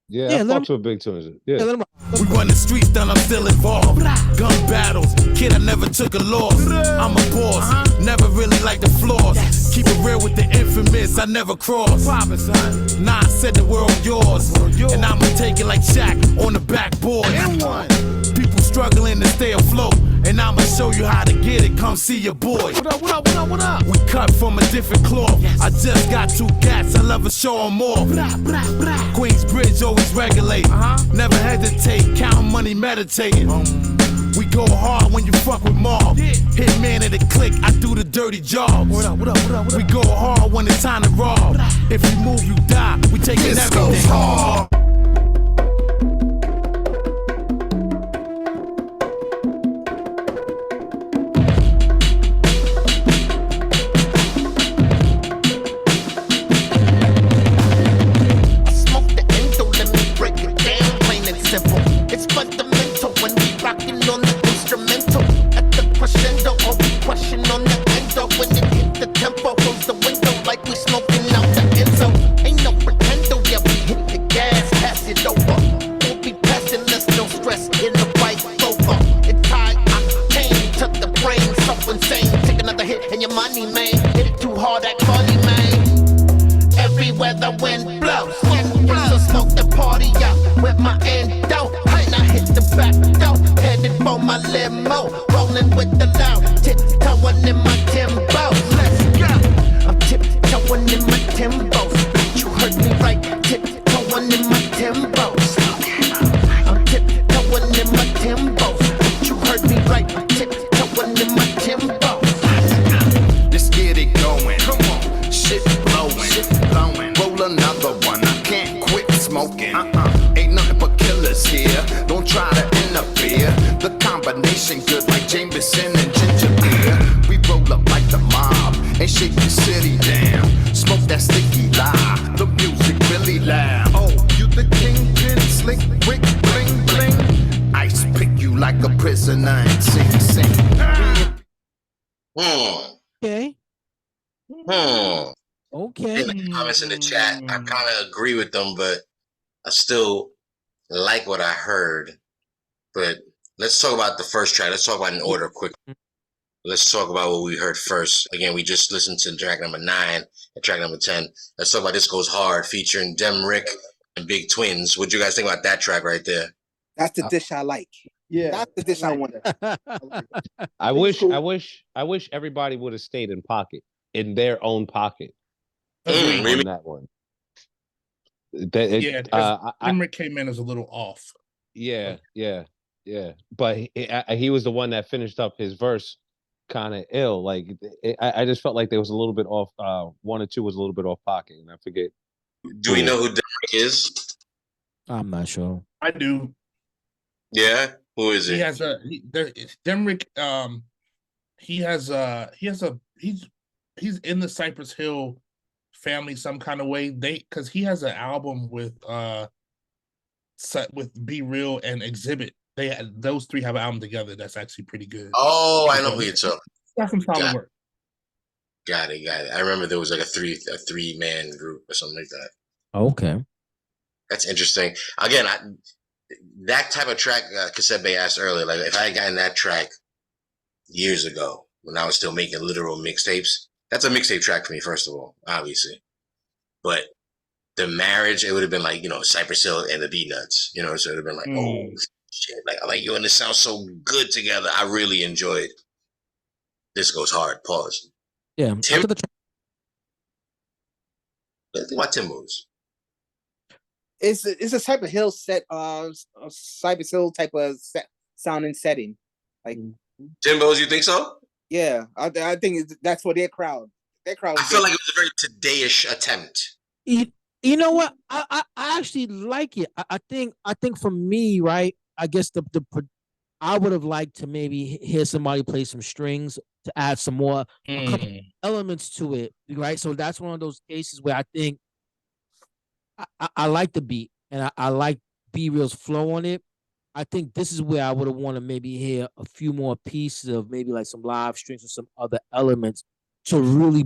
Speaker 4: Yeah, I fucked with Big Twins. Yeah.
Speaker 10: We run the streets, then I'm still involved. Gun battles, kid, I never took a loss. I'm a boss, never really like the flaws. Keep it real with the infamous, I never cross. Nah, I said the world yours, and I'ma take it like Shaq on the backboard. People struggling to stay afloat,
Speaker 16: and I'ma show you how to get it. Come see your boy. What up, what up, what up, what up? We cut from a different cloth. I just got 2 cats, I love to show them more. Queensbridge always regulate. Never hesitate, count money, meditating. We go hard when you fuck with mob. Hit man at the click, I do the dirty jobs. What up, what up, what up, what up? We go hard when it's time to rob. If you move, you die. We taking
Speaker 3: This
Speaker 16: everything.
Speaker 3: goes hard. Smoke the endo, let me break it down, plain and simple. It's fundamental when we rockin' on the instrumental. At the crescendo, or we question on the endo. When it hit the tempo, close the window like we smoking out the enzo. Ain't no pretendo, yeah, we hit the gas, pass it over. We'll be passing us, no stress in the white over. It's high octane to the brain, so insane. Take another hit and your money, man. Hit it too hard, act funny, man. Everywhere the wind blows, so smoke the party out with my endo. And I hit the back door, headed for my limo, rolling with the loud, tiptoeing in my Timbos. Let's go. I'm tiptoeing in my Timbos. You heard me right, tiptoeing in my Timbos. I'm tiptoeing in my Timbos. You heard me right, tiptoeing in my Timbos.
Speaker 14: Let's get it going. Come on, shit blowing. Roll another one. I can't quit smoking. Ain't nothing but killers here. Don't try to interfere. The combination good like Jameson and ginger beer. We roll up like the mob and shake the city down. Smoke that sticky lie. The music really loud. Oh, you the kingpin, slick, quick, bling, bling. Ice pick you like a prisoner and sing.
Speaker 8: Okay. Okay.
Speaker 1: In the comments in the chat, I kind of agree with them, but I still like what I heard. But let's talk about the first track. Let's talk about it in order quick. Let's talk about what we heard first. Again, we just listened to track number 9 and track number 10. Let's talk about This Goes Hard featuring Dem Rick and Big Twins. What do you guys think about that track right there?
Speaker 11: That's the dish I like.
Speaker 5: Yeah,
Speaker 11: that's the dish I want.
Speaker 4: I wish everybody would have stayed in their own pocket. On that one.
Speaker 2: Emmerich came in as a little off.
Speaker 4: Yeah. But he was the one that finished up his verse kind of ill. Like I just felt like there was a little bit off. 1 or 2 was a little bit off pocket, and I forget.
Speaker 1: Do we know who Demrick is?
Speaker 8: I'm not sure.
Speaker 2: I do.
Speaker 1: Yeah, who is it?
Speaker 2: He has Demrick. He's in the Cypress Hill family some kind of way. Because he has an album with Be Real and Exhibit. Those 3 have an album together that's actually pretty good.
Speaker 1: Oh, I know who you're talking.
Speaker 2: Got some solid work.
Speaker 1: Got it. I remember there was like a three-man group or something like that.
Speaker 8: Okay.
Speaker 1: That's interesting. Again, that type of track, Cassette Bay asked earlier, like if I had gotten that track years ago when I was still making literal mixtapes, that's a mixtape track for me, first of all, obviously. But the marriage, it would have been like, Cypress Hill and the Beatnuts, so it would have been like, oh, shit. Like, yo, and this sounds so good together. I really enjoyed This Goes Hard. Pause.
Speaker 8: Yeah.
Speaker 1: Tim, what do you think about Timbos?
Speaker 11: It's a Cypress Hill set, Cypress Hill type of sound and setting. Like
Speaker 1: Timbos, you think so?
Speaker 11: Yeah, I think that's for their crowd. Their crowd.
Speaker 1: I feel like it was a very today-ish attempt.
Speaker 8: You know what? I actually like it. I think for me, right? I guess I would have liked to maybe hear somebody play some strings to add some more a couple elements to it, right? So that's one of those cases where I think I like the beat and I like B Real's flow on it. I think this is where I would have wanted maybe hear a few more pieces of maybe like some live strings or some other elements to really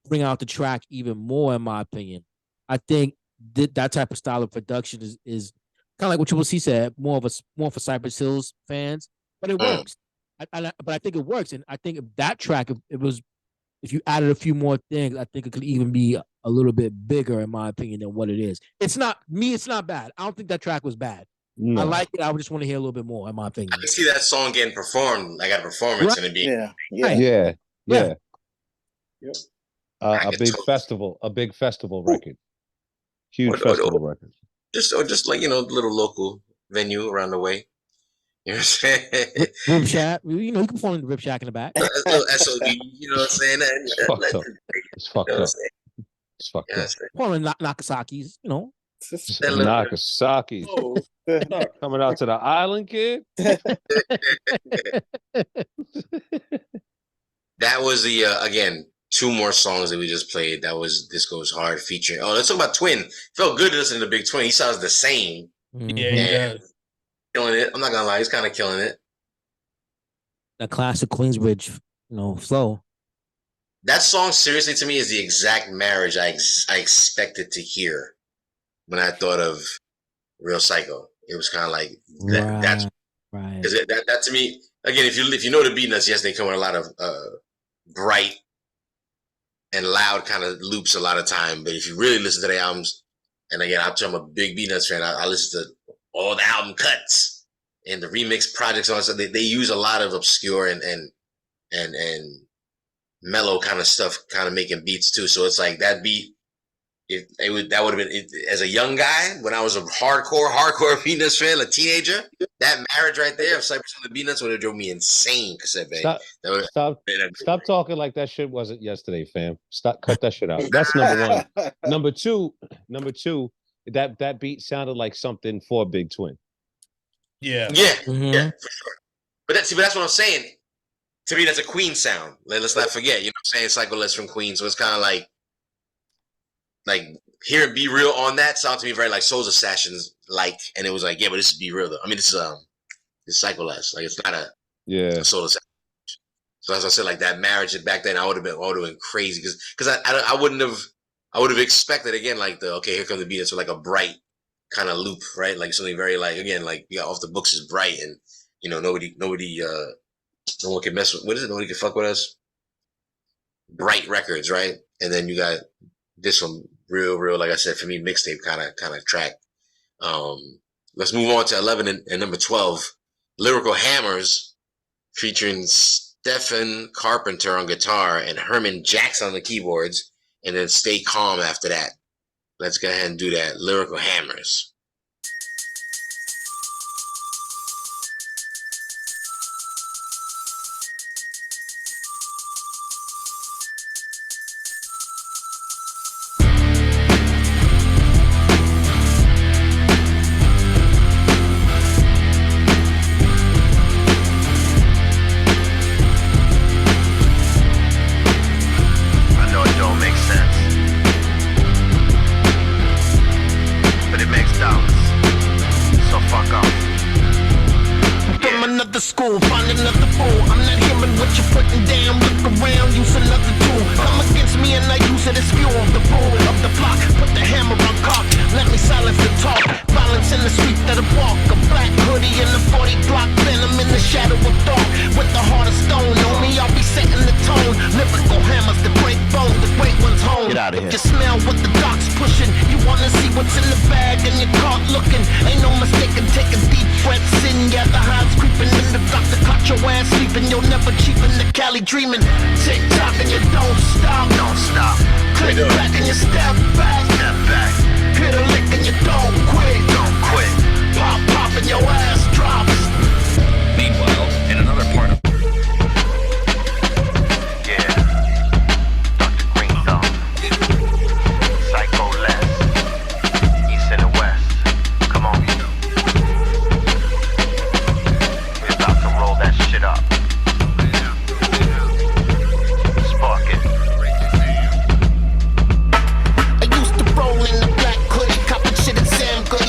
Speaker 8: bring out the track even more, in my opinion. I think that type of style of production is kind of like what Triple C said, more for Cypress Hills fans, but it works. But I think it works, and I think if that track, if you added a few more things, I think it could even be a little bit bigger, in my opinion, than what it is. It's not bad. I don't think that track was bad.
Speaker 4: No.
Speaker 8: I like it. I would just want to hear a little bit more, in my opinion.
Speaker 1: I can see that song getting performed. I got a performance and it being
Speaker 4: Yeah.
Speaker 5: Yep.
Speaker 4: A big festival record. Huge festival record.
Speaker 1: Just like, little local venue around the way. You know what I'm saying?
Speaker 8: Rib Shack. You can perform in the Rib Shack in the back.
Speaker 1: Little SOD, you know what I'm saying?
Speaker 4: It's fucked up. It's fucked up. It's fucked up.
Speaker 8: Performing Nakasaki's,
Speaker 4: Nagasaki. Coming out to the island, kid.
Speaker 1: That was the again, 2 more songs that we just played. That was This Goes Hard featuring. Oh, let's talk about Twin. Felt good to listen to Big Twin. He sounds the same.
Speaker 2: Yeah, he does.
Speaker 1: Killing it. I'm not gonna lie, he's kind of killing it.
Speaker 8: A classic Queensbridge, flow.
Speaker 1: That song, seriously, to me, is the exact marriage I expected to hear when I thought of Real Psycho. It was kind of like that. That's
Speaker 8: right.
Speaker 1: Because that to me, again, if you know the Beatnuts, yes, they come with a lot of bright and loud kind of loops a lot of time. But if you really listen to the albums, and again, I'm a big Beatnuts fan. I listen to all the album cuts and the remix projects. And all that stuff. They use a lot of obscure and mellow kind of stuff, kind of making beats too. So it's like that beat. That would have been as a young guy when I was a hardcore Beatnuts fan, a teenager. That marriage right there of Cypress and the Beatnuts would have drove me insane. Cassette babe.
Speaker 4: Stop talking like that shit wasn't yesterday, fam. Cut that shit out. That's number one. Number two. That beat sounded like something for Big Twin.
Speaker 2: Yeah,
Speaker 1: yeah, for sure. But that's what I'm saying. To me, that's a Queen sound. Let's not forget. You know what I'm saying? Psycho Les from Queen. So it's kind of like hearing Be Real on that sounded to me very like Soul Assassins and it was like, yeah, but this is Be Real though. I mean, this is Psycho Les. Like it's not a Soul Assassin. So as I said, like that marriage back then, I would have been crazy because I would have expected again like here come the Beatnuts with like a bright kind of loop, right? Like something very like again like Off the Books is bright and nobody no one can mess with. What is it? Nobody can fuck with us. Bright records, right? And then you got this one, real. Like I said, for me, mixtape kind of track. Let's move on to 11 and number 12, Lyrical Hammers, featuring Stephen Carpenter on guitar and Herman Jackson on the keyboards, and then Stay Calm after that. Let's go ahead and do that. Lyrical Hammers.
Speaker 3: School, find another fool. I'm not hearing what you're putting down. Look around, use another tool. Come against me and I use it as fuel. The bull of the block, put the hammer on cock. Let me silence the talk. Violence in the street that I walk. A black hoodie in the 40 block. Venom in the shadow of dark. With the heart of stone on me, I'll be setting the tone. Lyrical hammers that break bones. The great ones home.
Speaker 16: Get out of here.
Speaker 3: You smell what the doc's pushing. You wanna see what's in the bag and you're caught looking. Ain't no mistake in taking deep breaths in. Yeah, the highs creeping in. The doctor caught your ass sleeping. You'll never cheapen the Cali dreaming. Tick tock and you don't stop. Click back and you step back. Hit a lick and you don't quit. Pop and your ass drops.
Speaker 12: Meanwhile, in another part of
Speaker 6: Dr. Green Thumb, Psycho Les, East and the West. Come on. We're about to roll that shit up. Spark it.
Speaker 3: I used to roll in the black hoodie, copping shit at Sam Good.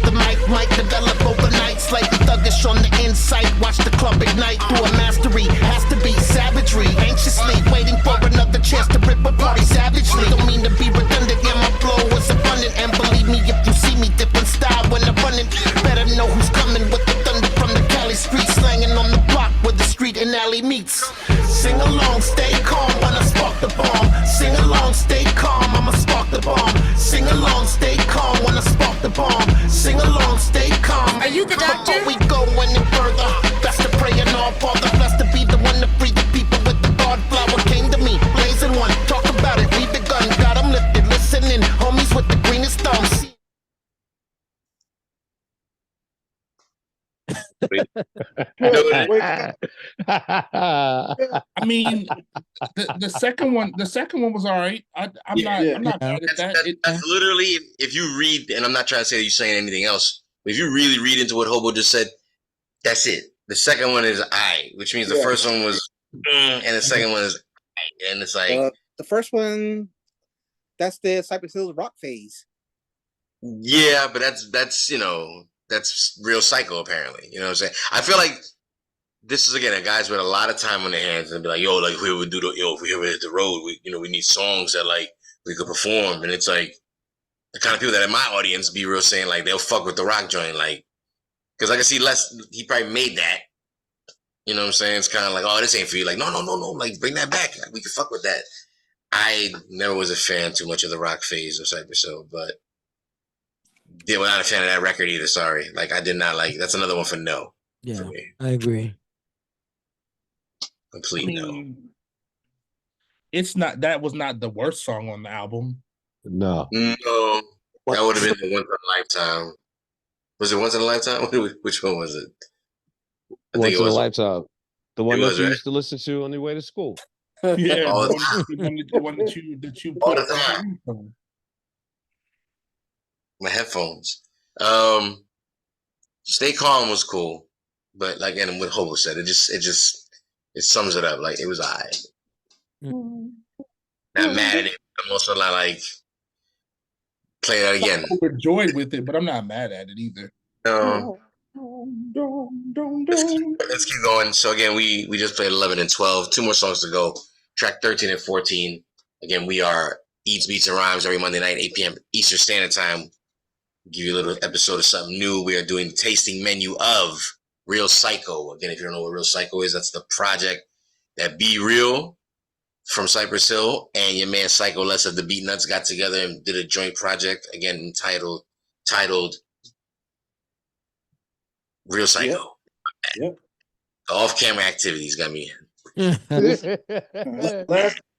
Speaker 3: the mic might develop overnight. Slightly thuggish on the insight. Watch the club ignite through a mastery. Has to be savagery. Anxiously waiting for another chance to rip a party savagely. Don't mean to be redundant, yeah, my flow is abundant. And believe me, if you see me different style when I'm running, better know who's coming with the thunder from the Cali street. Slanging on the block where the street and alley meets. Sing along, stay calm when I spark the bomb. Sing along, stay calm, I'ma spark the bomb. Sing along, stay calm when I spark the bomb. Sing along, stay calm. Are you the doctor? Before we go any further, best to pray and all Father, blessed to be the one to free the people with the God flower. Came to me, blazing one, talk about it, we begun. Got 'em lifted, listening, homies with the greenest thumbs.
Speaker 2: I mean, the second one was all right. I'm not mad at that.
Speaker 1: That's literally, if you read, and I'm not trying to say that you're saying anything else, but if you really read into what Hobo just said, that's it. The second one is I, which means the first one was and the second one is I, and it's like
Speaker 11: the first one, that's the Cypress Hills rock phase.
Speaker 1: Yeah, but that's you know, that's real psycho apparently. You know what I'm saying? I feel like this is again a guys with a lot of time on their hands and be like, yo, like if we ever hit the road, we need songs that like we could perform, and it's like the kind of people that in my audience be real saying like they'll fuck with the rock joint, like because I can see he probably made that. You know what I'm saying? It's kind of like, oh, this ain't for you. Like, no, like bring that back. Like, we can fuck with that. I never was a fan too much of the rock phase of Cypress Hill, but yeah, well, not a fan of that record either. Sorry, like I did not like. That's another one for no.
Speaker 8: Yeah,
Speaker 1: for me.
Speaker 8: I agree.
Speaker 1: Complete no.
Speaker 2: It's not. That was not the worst song on the album.
Speaker 4: No,
Speaker 1: that would have been the Once in a Lifetime. Was it Once in a Lifetime? Which one was it?
Speaker 4: Once in a Lifetime. The one that you
Speaker 1: right?
Speaker 4: used to listen to on your way to school.
Speaker 2: Yeah,
Speaker 1: All the
Speaker 2: the one that you
Speaker 1: all
Speaker 2: put
Speaker 1: the time.
Speaker 2: on.
Speaker 1: My headphones. Stay Calm was cool, but like and what Hobo said, it sums it up. Like it was alright. Not mad at it. I'm also not like play that again.
Speaker 2: I'm overjoyed with it, but I'm not mad at it either.
Speaker 1: No. Let's keep going. So again, we just played 11 and 12. 2 more songs to go. Track 13 and 14. Again, we are Eats, Beats, and Rhymes every Monday night, 8 p.m. Eastern Standard Time. Give you a little episode of something new. We are doing the tasting menu of Real Psycho. Again, if you don't know what Real Psycho is, that's the project that Be Real from Cypress Hill and your man Psycho Less of the Beatnuts got together and did a joint project, again entitled Real Psycho.
Speaker 5: Yep.
Speaker 1: The off-camera activities got me.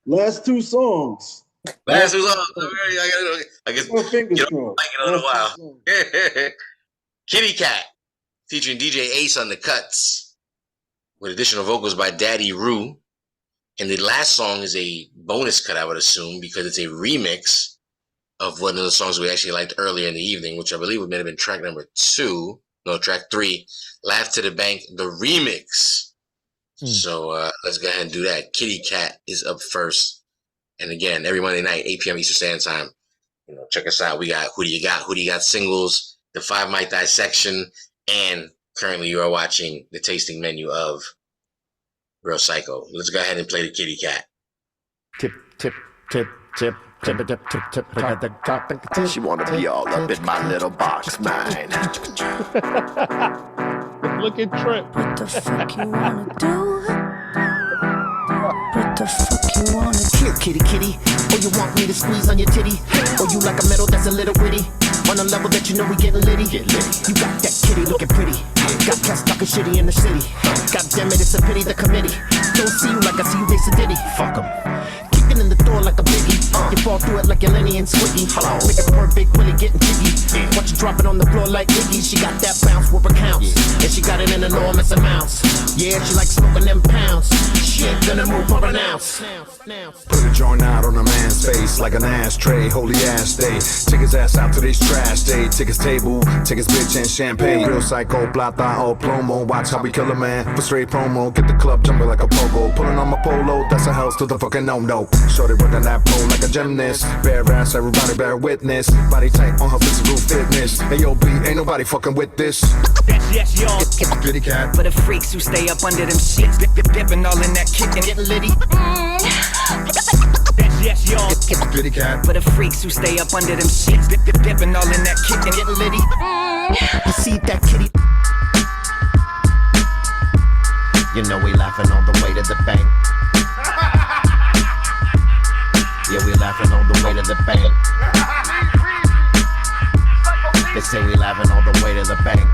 Speaker 5: Last 2 songs.
Speaker 1: Last 2 songs. I guess
Speaker 5: my fingers
Speaker 1: you don't like it in a while. Kitty Cat, featuring DJ Ace on the cuts, with additional vocals by Daddy Rue. And the last song is a bonus cut, I would assume, because it's a remix of one of the songs we actually liked earlier in the evening, which I believe would have been track number 2. No, track 3, Laugh to the Bank, the remix. So let's go ahead and do that. Kitty Cat is up first. And again, every Monday night, 8 p.m. Eastern Standard Time. You know, check us out. We got Who Do You Got? Who Do You Got singles, the 5 Mic Dissection, and currently you are watching the tasting menu of Real Psycho. Let's go ahead and play the Kitty Cat.
Speaker 14: Tip, tip, tip, tip. Tip, tip, tip, tip, at the top. She wanna be all up in my little box, man.
Speaker 4: Look at Trip.
Speaker 17: What the fuck you wanna do? What the fuck you wanna do?
Speaker 3: Here, kitty, kitty. Oh, you want me to squeeze on your titty? Oh, you like a metal that's a little witty? On a level that you know we getting litty. You got that kitty looking pretty. Got cats talking shitty in the city. God damn it, it's a pity the committee don't see you like I see you race a ditty. Fuck 'em. Kicking in the door like a biggie. You fall through it like your Lenny and Squiggy. Make a poor big Willie getting jiggy. Watch you drop it on the floor like Iggy. She got that bounce where it counts. And she got it in enormous amounts. Yeah, she like smoking them pounds. She ain't gonna move or announce.
Speaker 18: Put a joint out on a man's face like an ashtray, holy ass day. Take his ass out to this trash day. Take his table, take his bitch and champagne. Real Psycho, plata o plomo. Watch how we kill a man for straight promo. Get the club jumping like a pogo. Pulling on my polo, that's a house to the fucking no-no. Shorty working that pole like a gymnast. Bare ass, everybody bear witness. Body tight on her physical fitness. Hey yo, B, ain't nobody fucking with this.
Speaker 16: Yes, y'all.
Speaker 18: Kitty cat.
Speaker 16: For the freaks who stay up under them shits, dipping all in that kickin' get litty. Yes, y'all.
Speaker 18: Kitty cat.
Speaker 16: For the freaks who stay up under them shits, dipping all in that kickin' get litty. You see that kitty?
Speaker 14: You know we laughing all the way to the bank. Yeah, we laughing all the way to the bank. They say we laughing all the way to the bank.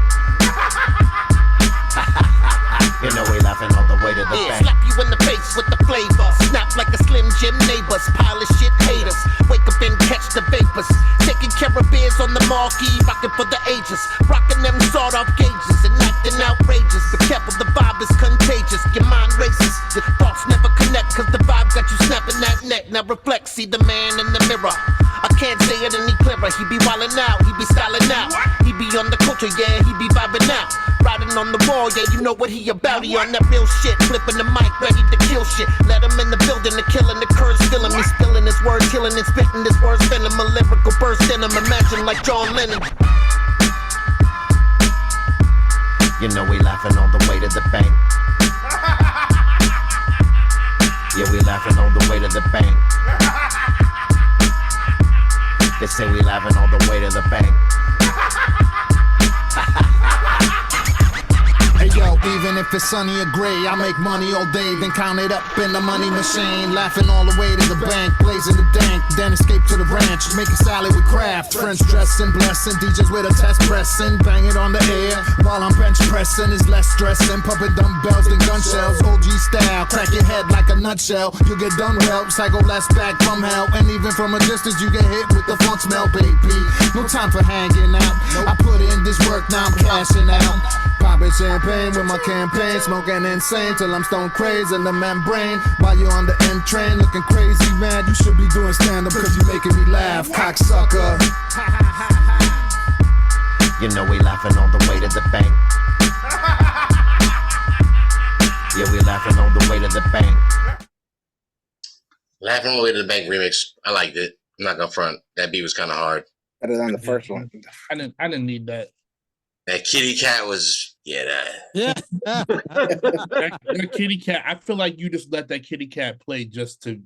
Speaker 14: You know we laughing all the way to the bank.
Speaker 3: Slap you in the face with the flavor. Snap like a Slim Jim neighbors. Pile of shit haters. Wake up and catch the vapors. Taking care of beers on the marquee. Rocking for the ages. Rocking them sawed off gauges and acting outrageous. But careful, the vibe is contagious. Your mind races. Your thoughts never connect. Cause the vibe got you snapping that neck. Now reflect, see the man in the mirror. I can't say it any clearer. He be wildin' out. He be styling out. He be on the culture, yeah. He be vibing out. Riding on the wall, yeah, you know what he about. He on that real shit, flipping the mic, ready to kill shit. Let him in the building, the killing, the curse, feeling me, spilling his words, killing and spitting his words, venom, a lyrical burst in him, imagine like John Lennon.
Speaker 14: You know we laughing all the way to the bank. Yeah, we laughing all the way to the bank. They say we laughing all the way to the bank.
Speaker 7: Hey yo, even if it's sunny or gray, I make money all day, then count it up in the money machine. Laughing all the way to the bank, blazing the dank, then escape to the ranch, making salad with craft. Friends dressing, blessing, DJs with a test pressing, bang it on the air while I'm bench pressing. Is less stressing, pumping dumbbells than gun shells. OG style, crack your head like a nutshell. You get done well, psycho less back from hell, and even from a distance you get hit with the funk smell, baby. No time for hanging out. I put in this work, now I'm cashing out. Popping champagne with my campaign, smoking insane till I'm stone crazy in the membrane. While you're on the M train, looking crazy, man. You should be doing stand-up cause you making me laugh, cocksucker.
Speaker 14: You know we laughing all the way to the bank. Yeah, we laughing all the way to the bank.
Speaker 1: Laughing all the way to the bank remix. I liked it. I'm not gonna front. That beat was kind of hard.
Speaker 11: Better than the first one.
Speaker 2: I didn't need that.
Speaker 1: That kitty cat was
Speaker 2: that kitty cat. I feel like you just let that kitty cat play just to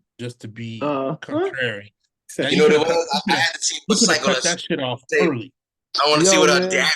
Speaker 2: be contrary.
Speaker 1: Now, you know what it was? I had to see what Psycho
Speaker 2: cut that shit off early.
Speaker 1: I want to see what
Speaker 4: man.
Speaker 1: our dad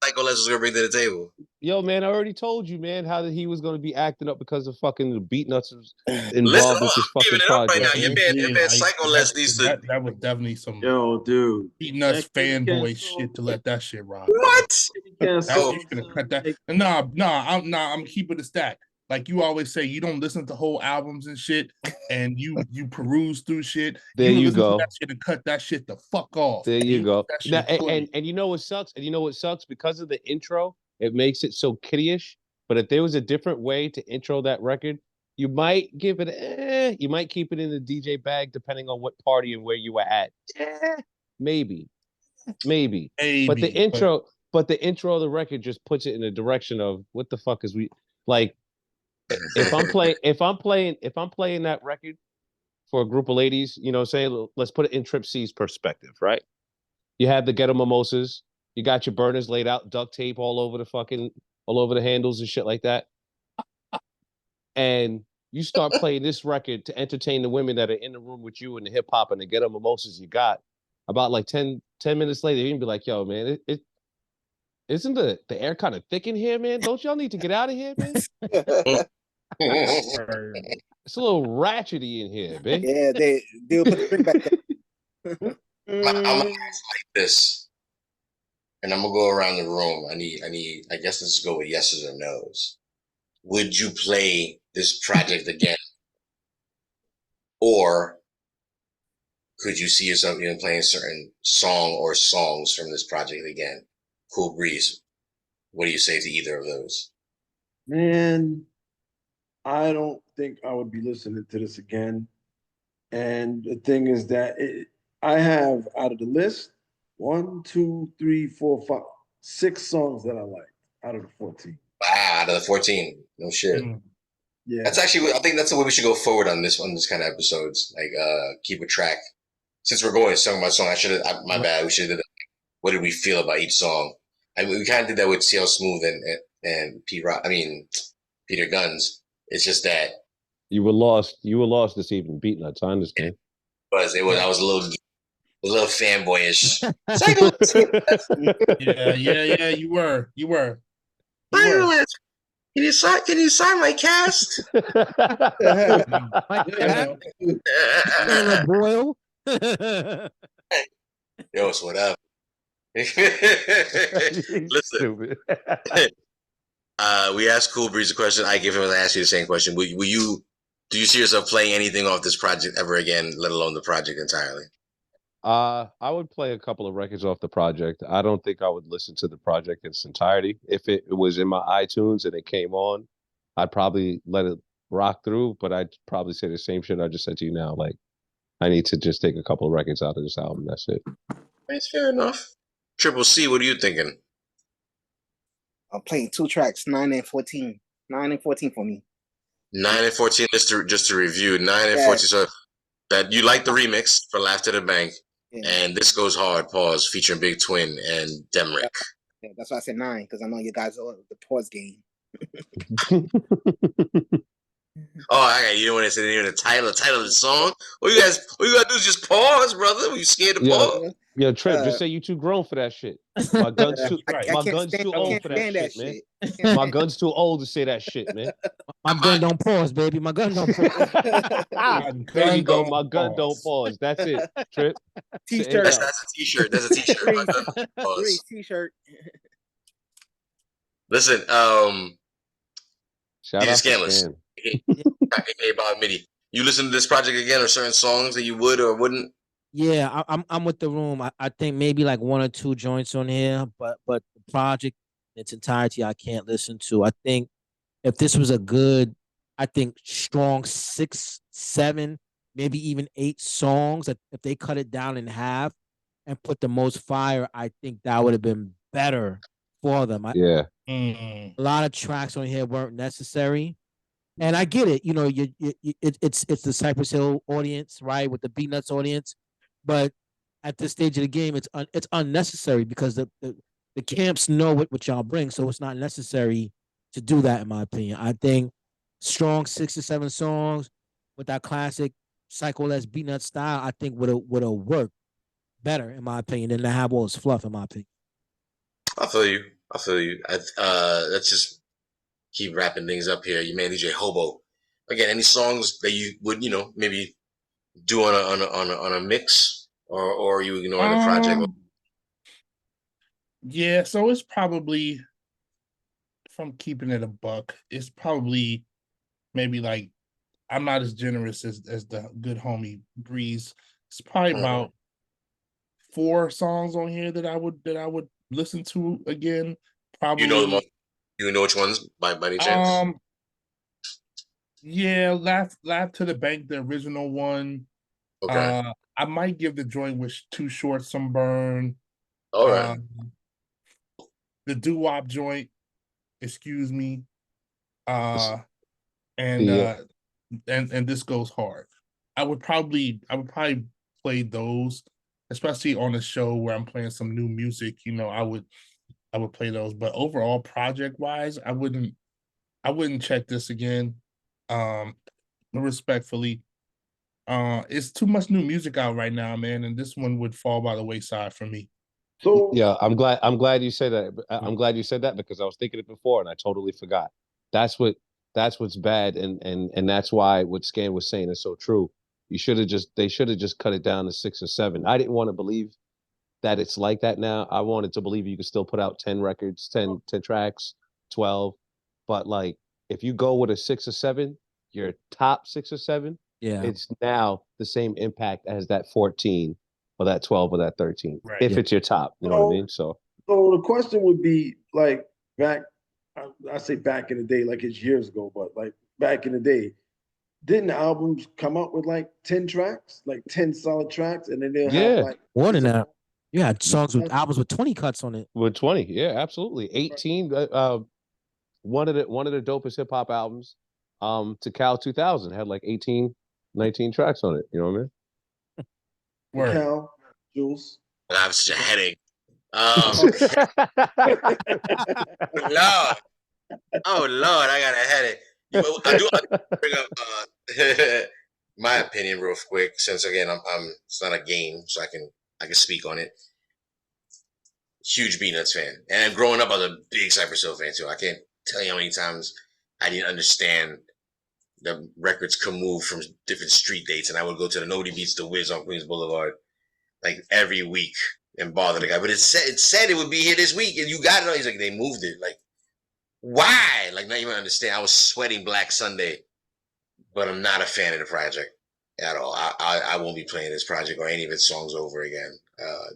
Speaker 1: Psycho Les was gonna bring to the table.
Speaker 4: Yo, man, I already told you, man, how he was going to be acting up because of fucking the Beatnuts was
Speaker 1: Listen,
Speaker 4: involved with this
Speaker 1: I'm
Speaker 4: fucking
Speaker 1: giving it up right
Speaker 4: project.
Speaker 1: now. Your man Psycho Les needs to.
Speaker 2: That was definitely some
Speaker 5: dude.
Speaker 2: Beatnuts fanboy shit to let that shit rock.
Speaker 1: What?
Speaker 2: You gonna cut that? I'm keeping it stacked. Like you always say, you don't listen to whole albums and shit, and you peruse through shit.
Speaker 4: There you
Speaker 2: listen
Speaker 4: go.
Speaker 2: To that shit and cut that shit the fuck off.
Speaker 4: There you go. Now,
Speaker 2: and
Speaker 4: you know what sucks? And you know what sucks? Because of the intro, it makes it so kiddie-ish. But if there was a different way to intro that record, you might give it, you might keep it in the DJ bag depending on what party and where you were at. Maybe. But the intro of the record just puts it in the direction of what the fuck is we like. If I'm playing that record for a group of ladies, you know, say let's put it in Trip C's perspective, right? You have the ghetto mimosas, you got your burners laid out, duct tape all over the handles and shit like that. And you start playing this record to entertain the women that are in the room with you and the hip hop and the ghetto mimosas you got. About like 10 minutes later, you can be like, yo, man, it isn't the air kind of thick in here, man? Don't y'all need to get out of here, man? It's a little ratchety in here, babe.
Speaker 11: Yeah, they'll put the drink back there.
Speaker 1: I'm gonna ask like this, and I'm gonna go around the room. I guess let's go with yeses or nos. Would you play this project again, or could you see yourself even playing a certain song or songs from this project again? Cool Breeze. What do you say to either of those?
Speaker 5: Man, I don't think I would be listening to this again. And the thing is that I have out of the list 1, 2, 3, 4, 5, 6 songs that I like out of the 14.
Speaker 1: Wow, out of the 14. No shit.
Speaker 5: Yeah.
Speaker 1: That's actually, I think that's the way we should go forward on this kind of episodes. Like keep a track since we're going song by song, I should have. My bad. We should have. What did we feel about each song? I mean, we kind of did that with CL Smooth and P Rock. I mean, Peter Guns. It's just that
Speaker 4: You were lost. You were lost this evening. Beatnuts. I understand.
Speaker 1: I was a little fanboyish. Psycho.
Speaker 2: Yeah. You were.
Speaker 1: Can you sign my cast?
Speaker 8: Anna Boyle.
Speaker 1: Yo, it's whatever. Listen, we asked Cool Breeze a question. I give him to ask you the same question. Do you see yourself playing anything off this project ever again, let alone the project entirely?
Speaker 4: I would play a couple of records off the project. I don't think I would listen to the project in its entirety. If it was in my iTunes and it came on, I'd probably let it rock through, but I'd probably say the same shit I just said to you now. Like, I need to just take a couple of records out of this album. That's it.
Speaker 1: That's fair enough. Triple C, what are you thinking?
Speaker 11: I'm playing 2 tracks, 9 and 14. 9 and 14 for me.
Speaker 1: 9 and 14, just to review. 9 and 14. So that you like the remix for Laugh to the Bank. Yeah. And This Goes Hard, pause, featuring Big Twin and Demrick.
Speaker 11: Yeah, that's why I said 9, because I know you guys are the pause game.
Speaker 1: You don't want to say the title of the song? What you gotta do is just pause, brother. Were you scared to pause?
Speaker 4: Yo, Trip, just say you too grown for that shit. My gun's too old for that shit, man. My gun's too old to say that shit, man.
Speaker 8: My gun don't pause, baby. My gun don't pause.
Speaker 4: There you go. My gun don't pause. That's it, Trip.
Speaker 11: T-shirt.
Speaker 1: That's a t-shirt. That's a t-shirt.
Speaker 11: T-shirt.
Speaker 1: Listen,
Speaker 4: shout out
Speaker 1: Scandalous. Hey, Bob Midi. You listen to this project again, or certain songs that you would or wouldn't?
Speaker 8: Yeah, I'm with the room. I think maybe like 1 or 2 joints on here, but the project in its entirety I can't listen to. I think if this was a good, I think strong 6, 7, maybe even 8 songs, that if they cut it down in half and put the most fire, I think that would have been better for them.
Speaker 4: Yeah.
Speaker 8: A lot of tracks on here weren't necessary. And I get it, it's the Cypress Hill audience, right, with the Beatnuts audience, but at this stage of the game, it's unnecessary because the camps know what y'all bring, so it's not necessary to do that, in my opinion. I think strong 6 or 7 songs with that classic Psycho-less Beatnut style, I think would have worked better, in my opinion, than to have all this fluff, in my opinion.
Speaker 1: I feel you. Let's just keep wrapping things up here. You man DJ Hobo. Again, any songs that you would, maybe do on a mix or you ignore the project?
Speaker 2: Yeah, so it's probably, if I'm keeping it a buck, it's probably maybe like, I'm not as generous as the good homie Breeze. It's probably about 4 songs on here that I would listen to again. Probably.
Speaker 1: You know which ones by any chance?
Speaker 2: Yeah, Laugh to the Bank, the original one.
Speaker 1: Okay.
Speaker 2: I might give the joint with Too Short some burn.
Speaker 1: All right.
Speaker 2: The doo-wop joint, excuse me. And This Goes Hard. I would probably play those, especially on a show where I'm playing some new music. I would play those. But overall, project wise, I wouldn't check this again. Respectfully, it's too much new music out right now, man, and this one would fall by the wayside for me.
Speaker 5: So
Speaker 4: yeah, I'm glad you said that. I'm glad you said that because I was thinking it before and I totally forgot. That's what's bad, and that's why what Scan was saying is so true. They should have just cut it down to 6 or 7. I didn't want to believe that it's like that now. I wanted to believe you could still put out 10 records, 10 tracks, 12. But like if you go with a 6 or 7, your top 6 or 7, it's now the same impact as that 14 or that 12 or that 13. Right. If it's your top, you know what I mean? So
Speaker 5: the question would be like back, I say back in the day, like it's years ago, but like back in the day, didn't the albums come out with like 10 tracks, like 10 solid tracks, and then they'll have like
Speaker 8: more than that. You had songs with albums with 20 cuts on it.
Speaker 4: With 20, yeah, absolutely. 18. One of the dopest hip hop albums, to Cal 2000 had like 18, 19 tracks on it. You know what I mean?
Speaker 2: Word.
Speaker 5: Cal, Jules.
Speaker 1: I have such a headache. Lord. Oh Lord, I got a headache. I do bring up my opinion real quick, since again I'm it's not a game, so I can speak on it. Huge Beatnuts fan, and growing up I was a big Cypress Hill fan too. I can't tell you how many times I didn't understand the records could move from different street dates, and I would go to the Nobody Beats the Wiz on Queens Boulevard like every week and bother the guy. But it said it would be here this week, and you got it. He's like, they moved it. Like, why? Like, not even understand. I was sweating Black Sunday, but I'm not a fan of the project at all. I won't be playing this project or any of its songs over again.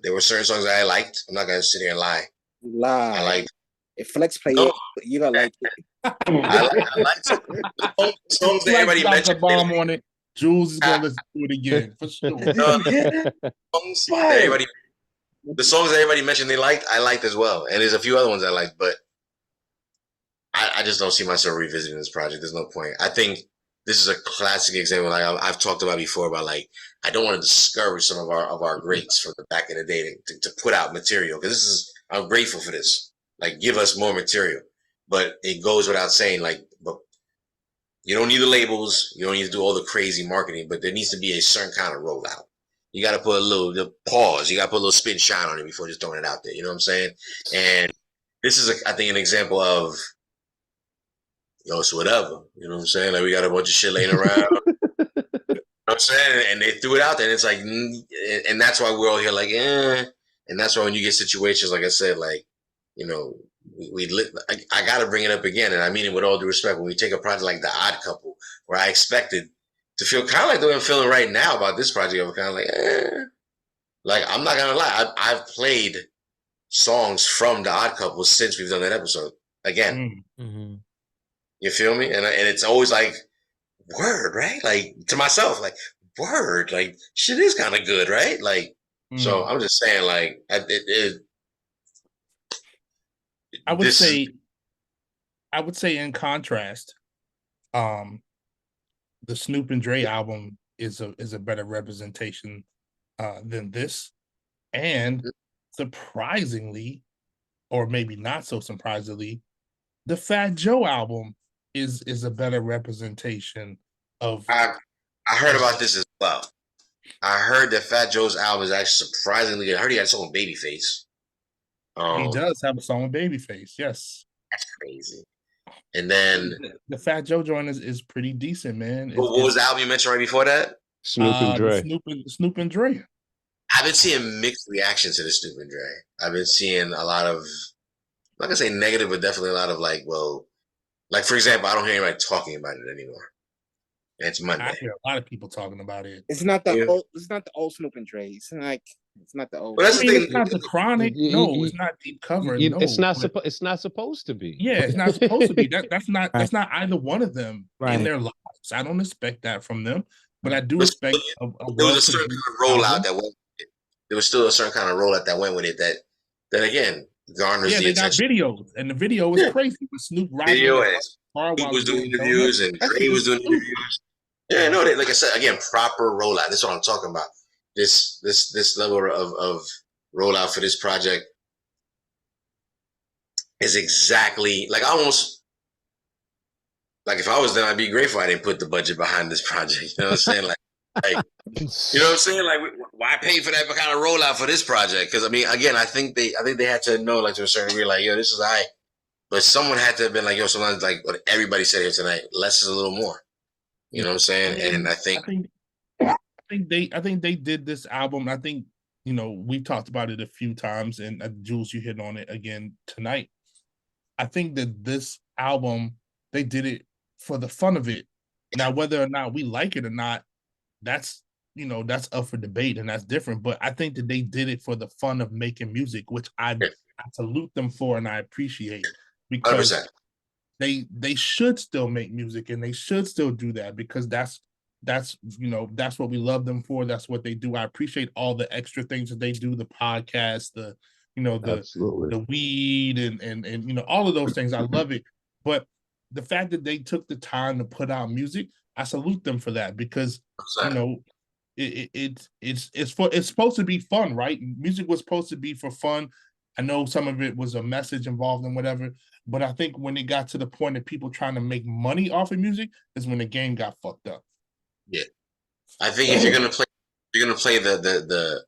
Speaker 1: There were certain songs that I liked. I'm not gonna sit here and lie. I liked.
Speaker 11: If Flex play it, you gonna like it.
Speaker 1: I like songs that everybody mentioned.
Speaker 2: Bomb on it. Jules is gonna listen to it again for sure.
Speaker 1: The songs that everybody mentioned they liked, I liked as well, and there's a few other ones I liked, but I just don't see myself revisiting this project. There's no point. I think this is a classic example. Like I've talked about before, about like I don't want to discourage some of our greats from the back in the day to put out material, because I'm grateful for this. Like, give us more material. But it goes without saying, like, but you don't need the labels. You don't need to do all the crazy marketing, but there needs to be a certain kind of rollout. You got to put a little pause. You got to put a little spin shine on it before just throwing it out there. You know what I'm saying? And this is, I think, an example of, it's whatever. You know what I'm saying? Like, we got a bunch of shit laying around. You know what I'm saying? And they threw it out there. And it's like, and that's why we're all here like, And that's why when you get situations, like I said, like, I got to bring it up again, and I mean it with all due respect. When we take a project like The Odd Couple, where I expected to feel kind of like the way I'm feeling right now about this project, I'm kind of like, Like, I'm not gonna lie, I've played songs from The Odd Couple since we've done that episode again.
Speaker 8: Mm-hmm.
Speaker 1: You feel me? And it's always like, word, right? Like, to myself, like, word, like, shit is kind of good, right? Like, so I'm just saying, like,
Speaker 2: I would say in contrast, the Snoop and Dre album is a better representation than this, and surprisingly, or maybe not so surprisingly, the Fat Joe album is a better representation of.
Speaker 1: I heard about this as well. I heard that Fat Joe's album is actually surprisingly good. I heard he had a song with Babyface.
Speaker 2: He does have a song with Babyface, yes.
Speaker 1: That's crazy. And then
Speaker 2: the Fat Joe joint is pretty decent, man.
Speaker 1: What was the album you mentioned right before that?
Speaker 4: Snoop and Dre.
Speaker 2: Snoop and Dre.
Speaker 1: I've been seeing mixed reactions to the Snoop and Dre. I've been seeing a lot of, I'm not gonna say negative, but definitely a lot of like, for example, I don't hear anybody talking about it anymore. And it's Monday.
Speaker 2: I hear a lot of people talking about it.
Speaker 11: It's not the old. It's not the old Snoop and Dre. It's not the old.
Speaker 1: Well, that's the thing.
Speaker 2: It's not the Chronic. No, it's not Deep Cover. No,
Speaker 4: it's not supposed to be.
Speaker 2: Yeah, it's not supposed to be. That's not either one of them in their lives. I don't expect that from them, but I do expect.
Speaker 1: There was a certain kind of rollout that went. There was still a certain kind of rollout that went with it. That again garners the attention.
Speaker 2: Got videos, and the video was crazy. With Snoop
Speaker 1: video Snoop was doing interviews, and Dre was doing interviews. Yeah, no, like I said, again, proper rollout. That's what I'm talking about. This level of rollout for this project is exactly like if I was them, I'd be grateful I didn't put the budget behind this project. You know what I'm saying? Like you know what I'm saying? Like, why pay for that kind of rollout for this project? Because I mean, again, I think they had to know, like, to a certain degree, like, yo, this is all right. But someone had to have been like, yo, sometimes like what everybody said here tonight, less is a little more. You know what I'm saying? And I think
Speaker 2: they did this album. I think, we've talked about it a few times, and Jules, you hit on it again tonight. I think that this album, they did it for the fun of it. Now, whether or not we like it or not, that's up for debate, and that's different. But I think that they did it for the fun of making music, which I salute them for, and I appreciate, because
Speaker 1: 100%.
Speaker 2: They should still make music, and they should still do that, because that's what we love them for. That's what they do. I appreciate all the extra things that they do, the podcast, the weed and all of those things. I love it. But the fact that they took the time to put out music, I salute them for that, because it's supposed to be fun, right? Music was supposed to be for fun. I know some of it was a message involved and whatever, but I think when it got to the point of people trying to make money off of music is when the game got fucked up.
Speaker 1: Yeah, I think if you're gonna play the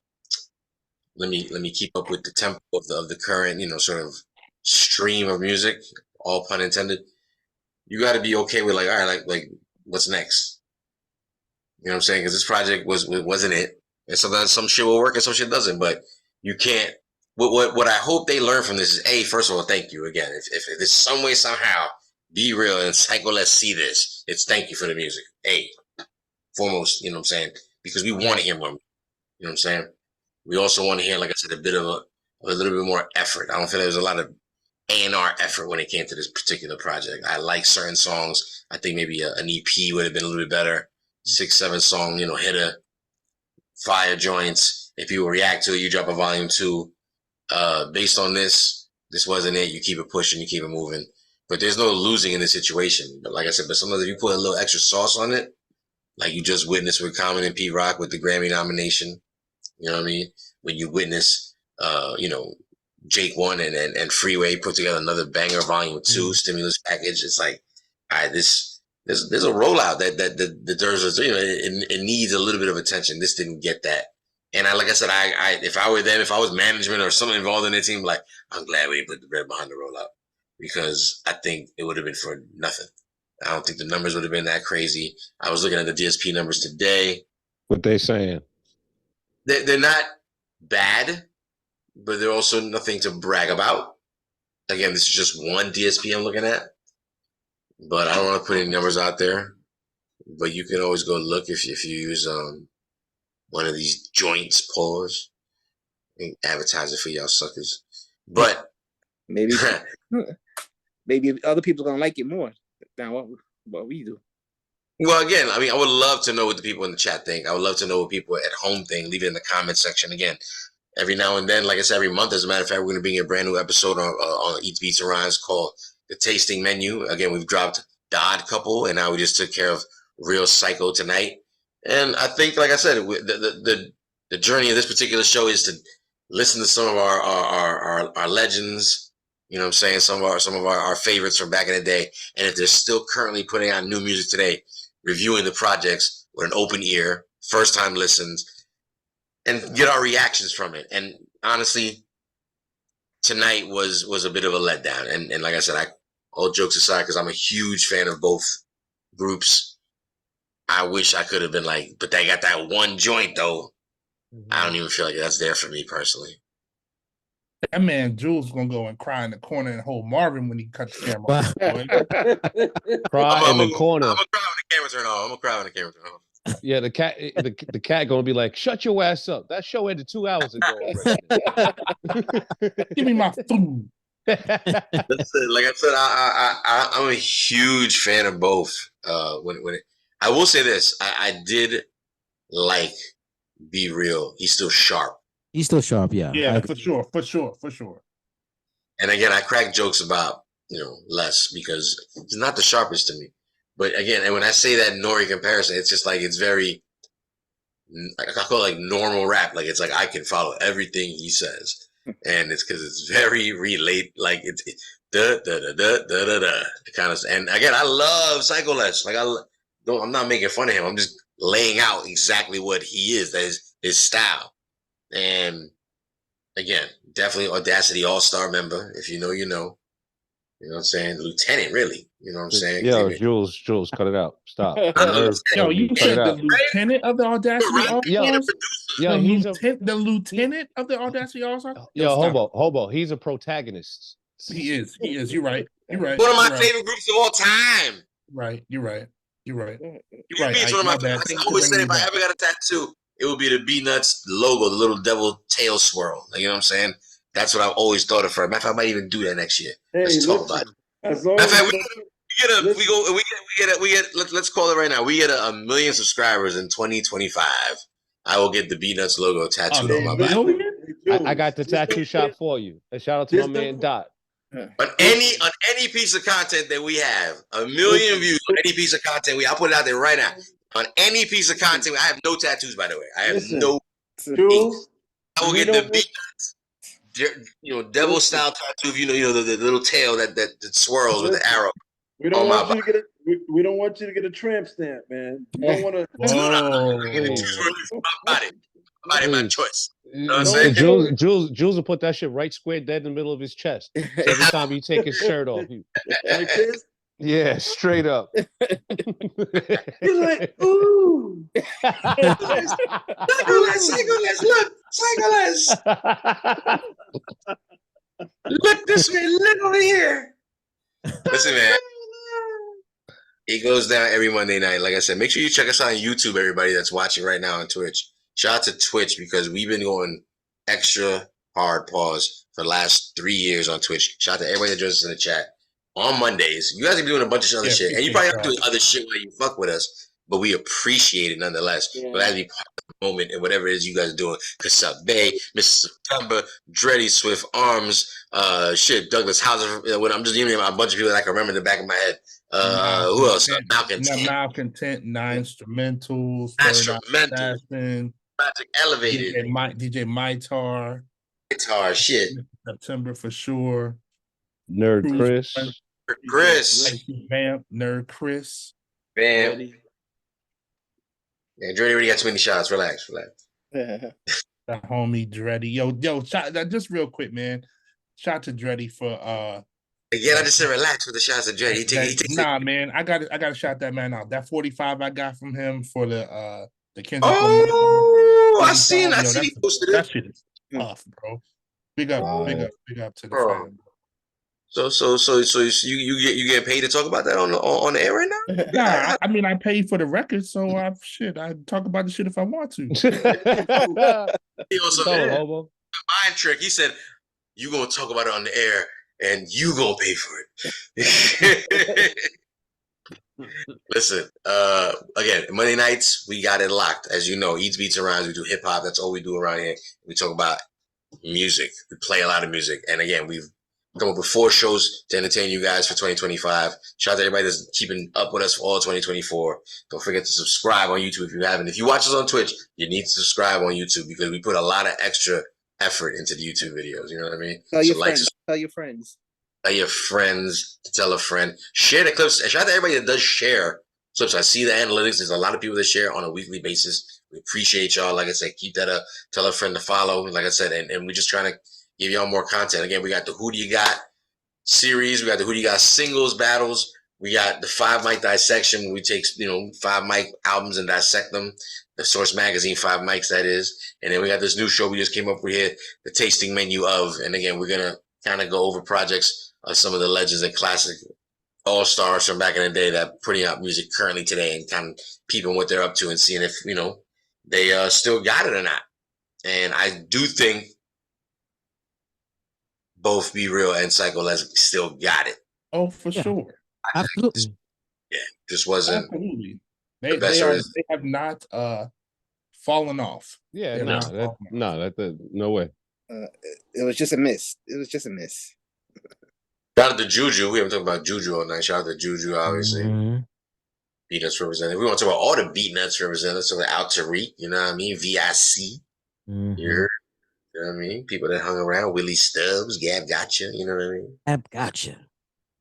Speaker 1: let me keep up with the tempo of the current sort of stream of music, all pun intended. You got to be okay with like, all right, like what's next? You know what I'm saying? Because this project wasn't it, and sometimes some shit will work and some shit doesn't. But you can't. What I hope they learn from this is first of all, thank you again. If there's some way somehow, Be Real and Psycho Let's See This, it's thank you for the music. Foremost, you know what I'm saying? Because we want to hear more. You know what I'm saying? We also want to hear, like I said, a little bit more effort. I don't feel there was a lot of A&R effort when it came to this particular project. I like certain songs. I think maybe an EP would have been a little bit better. 6-7 song, hitter, fire joints. If people react to it, you drop a volume 2. Based on this wasn't it. You keep it pushing, you keep it moving. But there's no losing in this situation. But like I said, sometimes if you put a little extra sauce on it, like you just witnessed with Common and Pete Rock with the Grammy nomination, you know what I mean? When you witness, Jake One and Freeway put together another banger volume 2 stimulus package. It's like, all right, there's a rollout that deserves, it needs a little bit of attention. This didn't get that. And like I said, I if I were them, if I was management or someone involved in the team, like, I'm glad we didn't put the bread behind the rollout, because I think it would have been for nothing. I don't think the numbers would have been that crazy. I was looking at the DSP numbers today.
Speaker 4: What they saying?
Speaker 1: They're not bad, but they're also nothing to brag about. Again, this is just one DSP I'm looking at, but I don't want to put any numbers out there. But you can always go look if you use one of these joints pause and advertise it for y'all suckers. But
Speaker 11: maybe other people are gonna like it more than what we do.
Speaker 1: Well, again, I mean, I would love to know what the people in the chat think. I would love to know what people at home think. Leave it in the comment section. Again, every now and then, like I said, every month, as a matter of fact, we're going to bring you a brand new episode on Eats, Beats, and Rhymes called The Tasting Menu. Again, we've dropped The Odd Couple, and now we just took care of Real Psycho tonight. And I think, like I said, the journey of this particular show is to listen to some of our legends. You know what I'm saying? Some of our favorites from back in the day. And if they're still currently putting out new music today, reviewing the projects with an open ear, first time listens, and get our reactions from it. And honestly, tonight was a bit of a letdown. And like I said, all jokes aside, because I'm a huge fan of both groups, I wish I could have been like, but they got that one joint though. I don't even feel like that's there for me personally.
Speaker 2: That man Jules gonna go and cry in the corner and hold Marvin when he cuts the camera off.
Speaker 4: Cry in the corner.
Speaker 1: I'm gonna cry when the camera turn on.
Speaker 4: Yeah, the cat gonna be like, "Shut your ass up." That show ended 2 hours ago already.
Speaker 2: Give me my food.
Speaker 1: Like I said, I'm a huge fan of both. I will say this, I did like Be Real. He's still sharp.
Speaker 8: He's still sharp, yeah.
Speaker 2: Yeah, for sure.
Speaker 1: And again, I crack jokes about, Les, because he's not the sharpest to me. But again, and when I say that Nori comparison, it's just like, it's very, I call it like normal rap. Like, it's like, I can follow everything he says. And it's because it's very like it's kind of, and again, I love Psycho Les. Like, I'm not making fun of him. I'm just laying out exactly what he is. That is his style. And again, definitely Audacity All-Star member. If you know, you know. You know what I'm saying? Lieutenant, really. You know what I'm saying?
Speaker 4: Yo, Jules, cut it out. Stop.
Speaker 2: Yo, you said the lieutenant of the Audacity All-Stars?
Speaker 4: Yo,
Speaker 2: the lieutenant of the Audacity All-Stars?
Speaker 4: Yo, hobo. He's a protagonist.
Speaker 2: He is. You're right.
Speaker 1: One of my favorite groups of all time.
Speaker 2: Right. You're right.
Speaker 1: It's one of my favorites. I always said if I ever got a tattoo, it would be the Beatnuts logo, the little devil tail swirl. Like, you know what I'm saying? That's what I've always thought of for. Matter of fact, I might even do that next year. Let's talk about it. Matter of fact, let's call it right now. We get a million subscribers in 2025. I will get the Beatnuts logo tattooed on my back.
Speaker 4: I got the tattoo shop for you. And shout out to my man Dot.
Speaker 1: On any piece of content that we have, 1 million views on any piece of content I'll put it out there right now. on any piece of content. I have no tattoos, by the way. I have
Speaker 5: Listen,
Speaker 1: no.
Speaker 5: Jules,
Speaker 1: I will
Speaker 5: we
Speaker 1: get
Speaker 5: don't
Speaker 1: the
Speaker 5: want-
Speaker 1: devil
Speaker 5: Listen.
Speaker 1: style tattoo. The little tail that swirls with the
Speaker 5: Listen,
Speaker 1: arrow.
Speaker 5: We don't
Speaker 1: on my
Speaker 5: want you to get a we don't want you to get a tramp stamp, man. You don't want to.
Speaker 2: Whoa.
Speaker 1: My choice. You know what I'm
Speaker 4: And
Speaker 1: saying?
Speaker 4: Jules will put that shit right square dead in the middle of his chest. So every time you take his shirt off,
Speaker 5: Like this.
Speaker 4: yeah, straight up.
Speaker 5: He's like, ooh.
Speaker 1: Cyclist, look, Cyclist. Look this way, look over here. Listen, man. It goes down every Monday night. Like I said, make sure you check us out on YouTube, everybody that's watching right now on Twitch. Shout out to Twitch because we've been going extra hard pause for the last 3 years on Twitch. Shout out to everybody that joins us in the chat. On Mondays, you guys are doing a bunch of other shit. And you probably have to do other shit while you fuck with us, but we appreciate it nonetheless.
Speaker 5: Yeah.
Speaker 1: But that'd be part of the moment and whatever it is you guys are doing. Kasab Bay, Mr. September, Dreddy, Swift Arms, Douglas Hauser. I'm just giving you a bunch of people that I can remember in the back of my head. Who else? Malcontent.
Speaker 2: Malcontent, Nine Instrumentals,
Speaker 1: Assassin, Magic Elevated,
Speaker 2: DJ Mytar,
Speaker 1: Guitar shit,
Speaker 2: September for sure,
Speaker 4: Nerd Chris,
Speaker 2: Vamp, Nerd Chris,
Speaker 1: Bam. Yeah, Dreddy already got too many shots. Relax.
Speaker 2: The homie Dreddy. Yo, just real quick, man. Shout to Dreddy for
Speaker 1: Again, I just said relax with the shots of Dreddy. He takes
Speaker 2: man, I got to shout that man out. That 45 I got from him for the Kendrick.
Speaker 1: I seen he posted it.
Speaker 2: That shit is tough, bro. Big up to the fan.
Speaker 1: So you get paid to talk about that on the air right now?
Speaker 2: Nah, I mean I paid for the record, so I talk about the shit if I want to.
Speaker 1: He also mind trick. He said, "You gonna talk about it on the air, and you gonna pay for it." Listen, again, Monday nights we got it locked. As you know, Eats Beats and Rhymes. We do hip hop. That's all we do around here. We talk about music. We play a lot of music, and again, we've come up with 4 shows to entertain you guys for 2025. Shout out to everybody that's keeping up with us for all 2024. Don't forget to subscribe on YouTube if you haven't. If you watch us on Twitch, you need to subscribe on YouTube because we put a lot of extra effort into the YouTube videos. You know what I mean?
Speaker 11: Tell your friends. Tell your friends.
Speaker 1: Tell your friends to tell a friend. Share the clips. Shout out to everybody that does share clips. I see the analytics. There's a lot of people that share on a weekly basis. We appreciate y'all. Like I said, keep that up. Tell a friend to follow. Like I said, and we're just trying to give y'all more content. Again, we got the Who Do You Got series. We got the Who Do You Got singles battles. We got the 5 mic dissection. We take 5 mic albums and dissect them. The Source Magazine 5 mics, that is. And then we got this new show we just came up with here, the tasting menu of. And again, we're gonna kind of go over projects of some of the legends and classic all-stars from back in the day that are putting out music currently today and kind of peeping what they're up to and seeing if they still got it or not. And I do think both Be Real and Psycho Les still got it.
Speaker 2: Oh, for sure.
Speaker 8: Absolutely.
Speaker 1: Yeah, just wasn't.
Speaker 2: Absolutely.
Speaker 1: The best
Speaker 2: They have not fallen off.
Speaker 4: Yeah, no way.
Speaker 11: It was just a miss.
Speaker 1: Shout out to Juju. We haven't talked about Juju all night. Shout out to Juju, obviously. Beatnuts representative. We want to talk about all the Beatnuts representatives. So Al Tariq, you know what I mean? VIC. You heard? You know what I mean? People that hung around. Willie Stubbs, Gab Gotcha. You know what I mean?
Speaker 8: Gab Gotcha.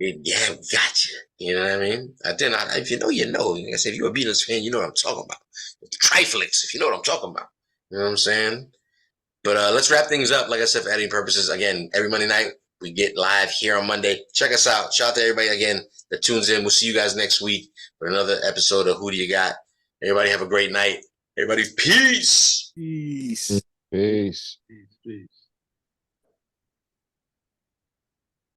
Speaker 1: Gab Gotcha. You know what I mean? If you know, you know. Like I said, if you're a Beatnuts fan, you know what I'm talking about. The Triflix, if you know what I'm talking about. You know what I'm saying? But let's wrap things up. Like I said, for editing purposes, again, every Monday night, we get live here on Monday. Check us out. Shout out to everybody again that tunes in. We'll see you guys next week for another episode of Who Do You Got? Everybody have a great night. Everybody, peace.
Speaker 4: Peace.
Speaker 5: Peace.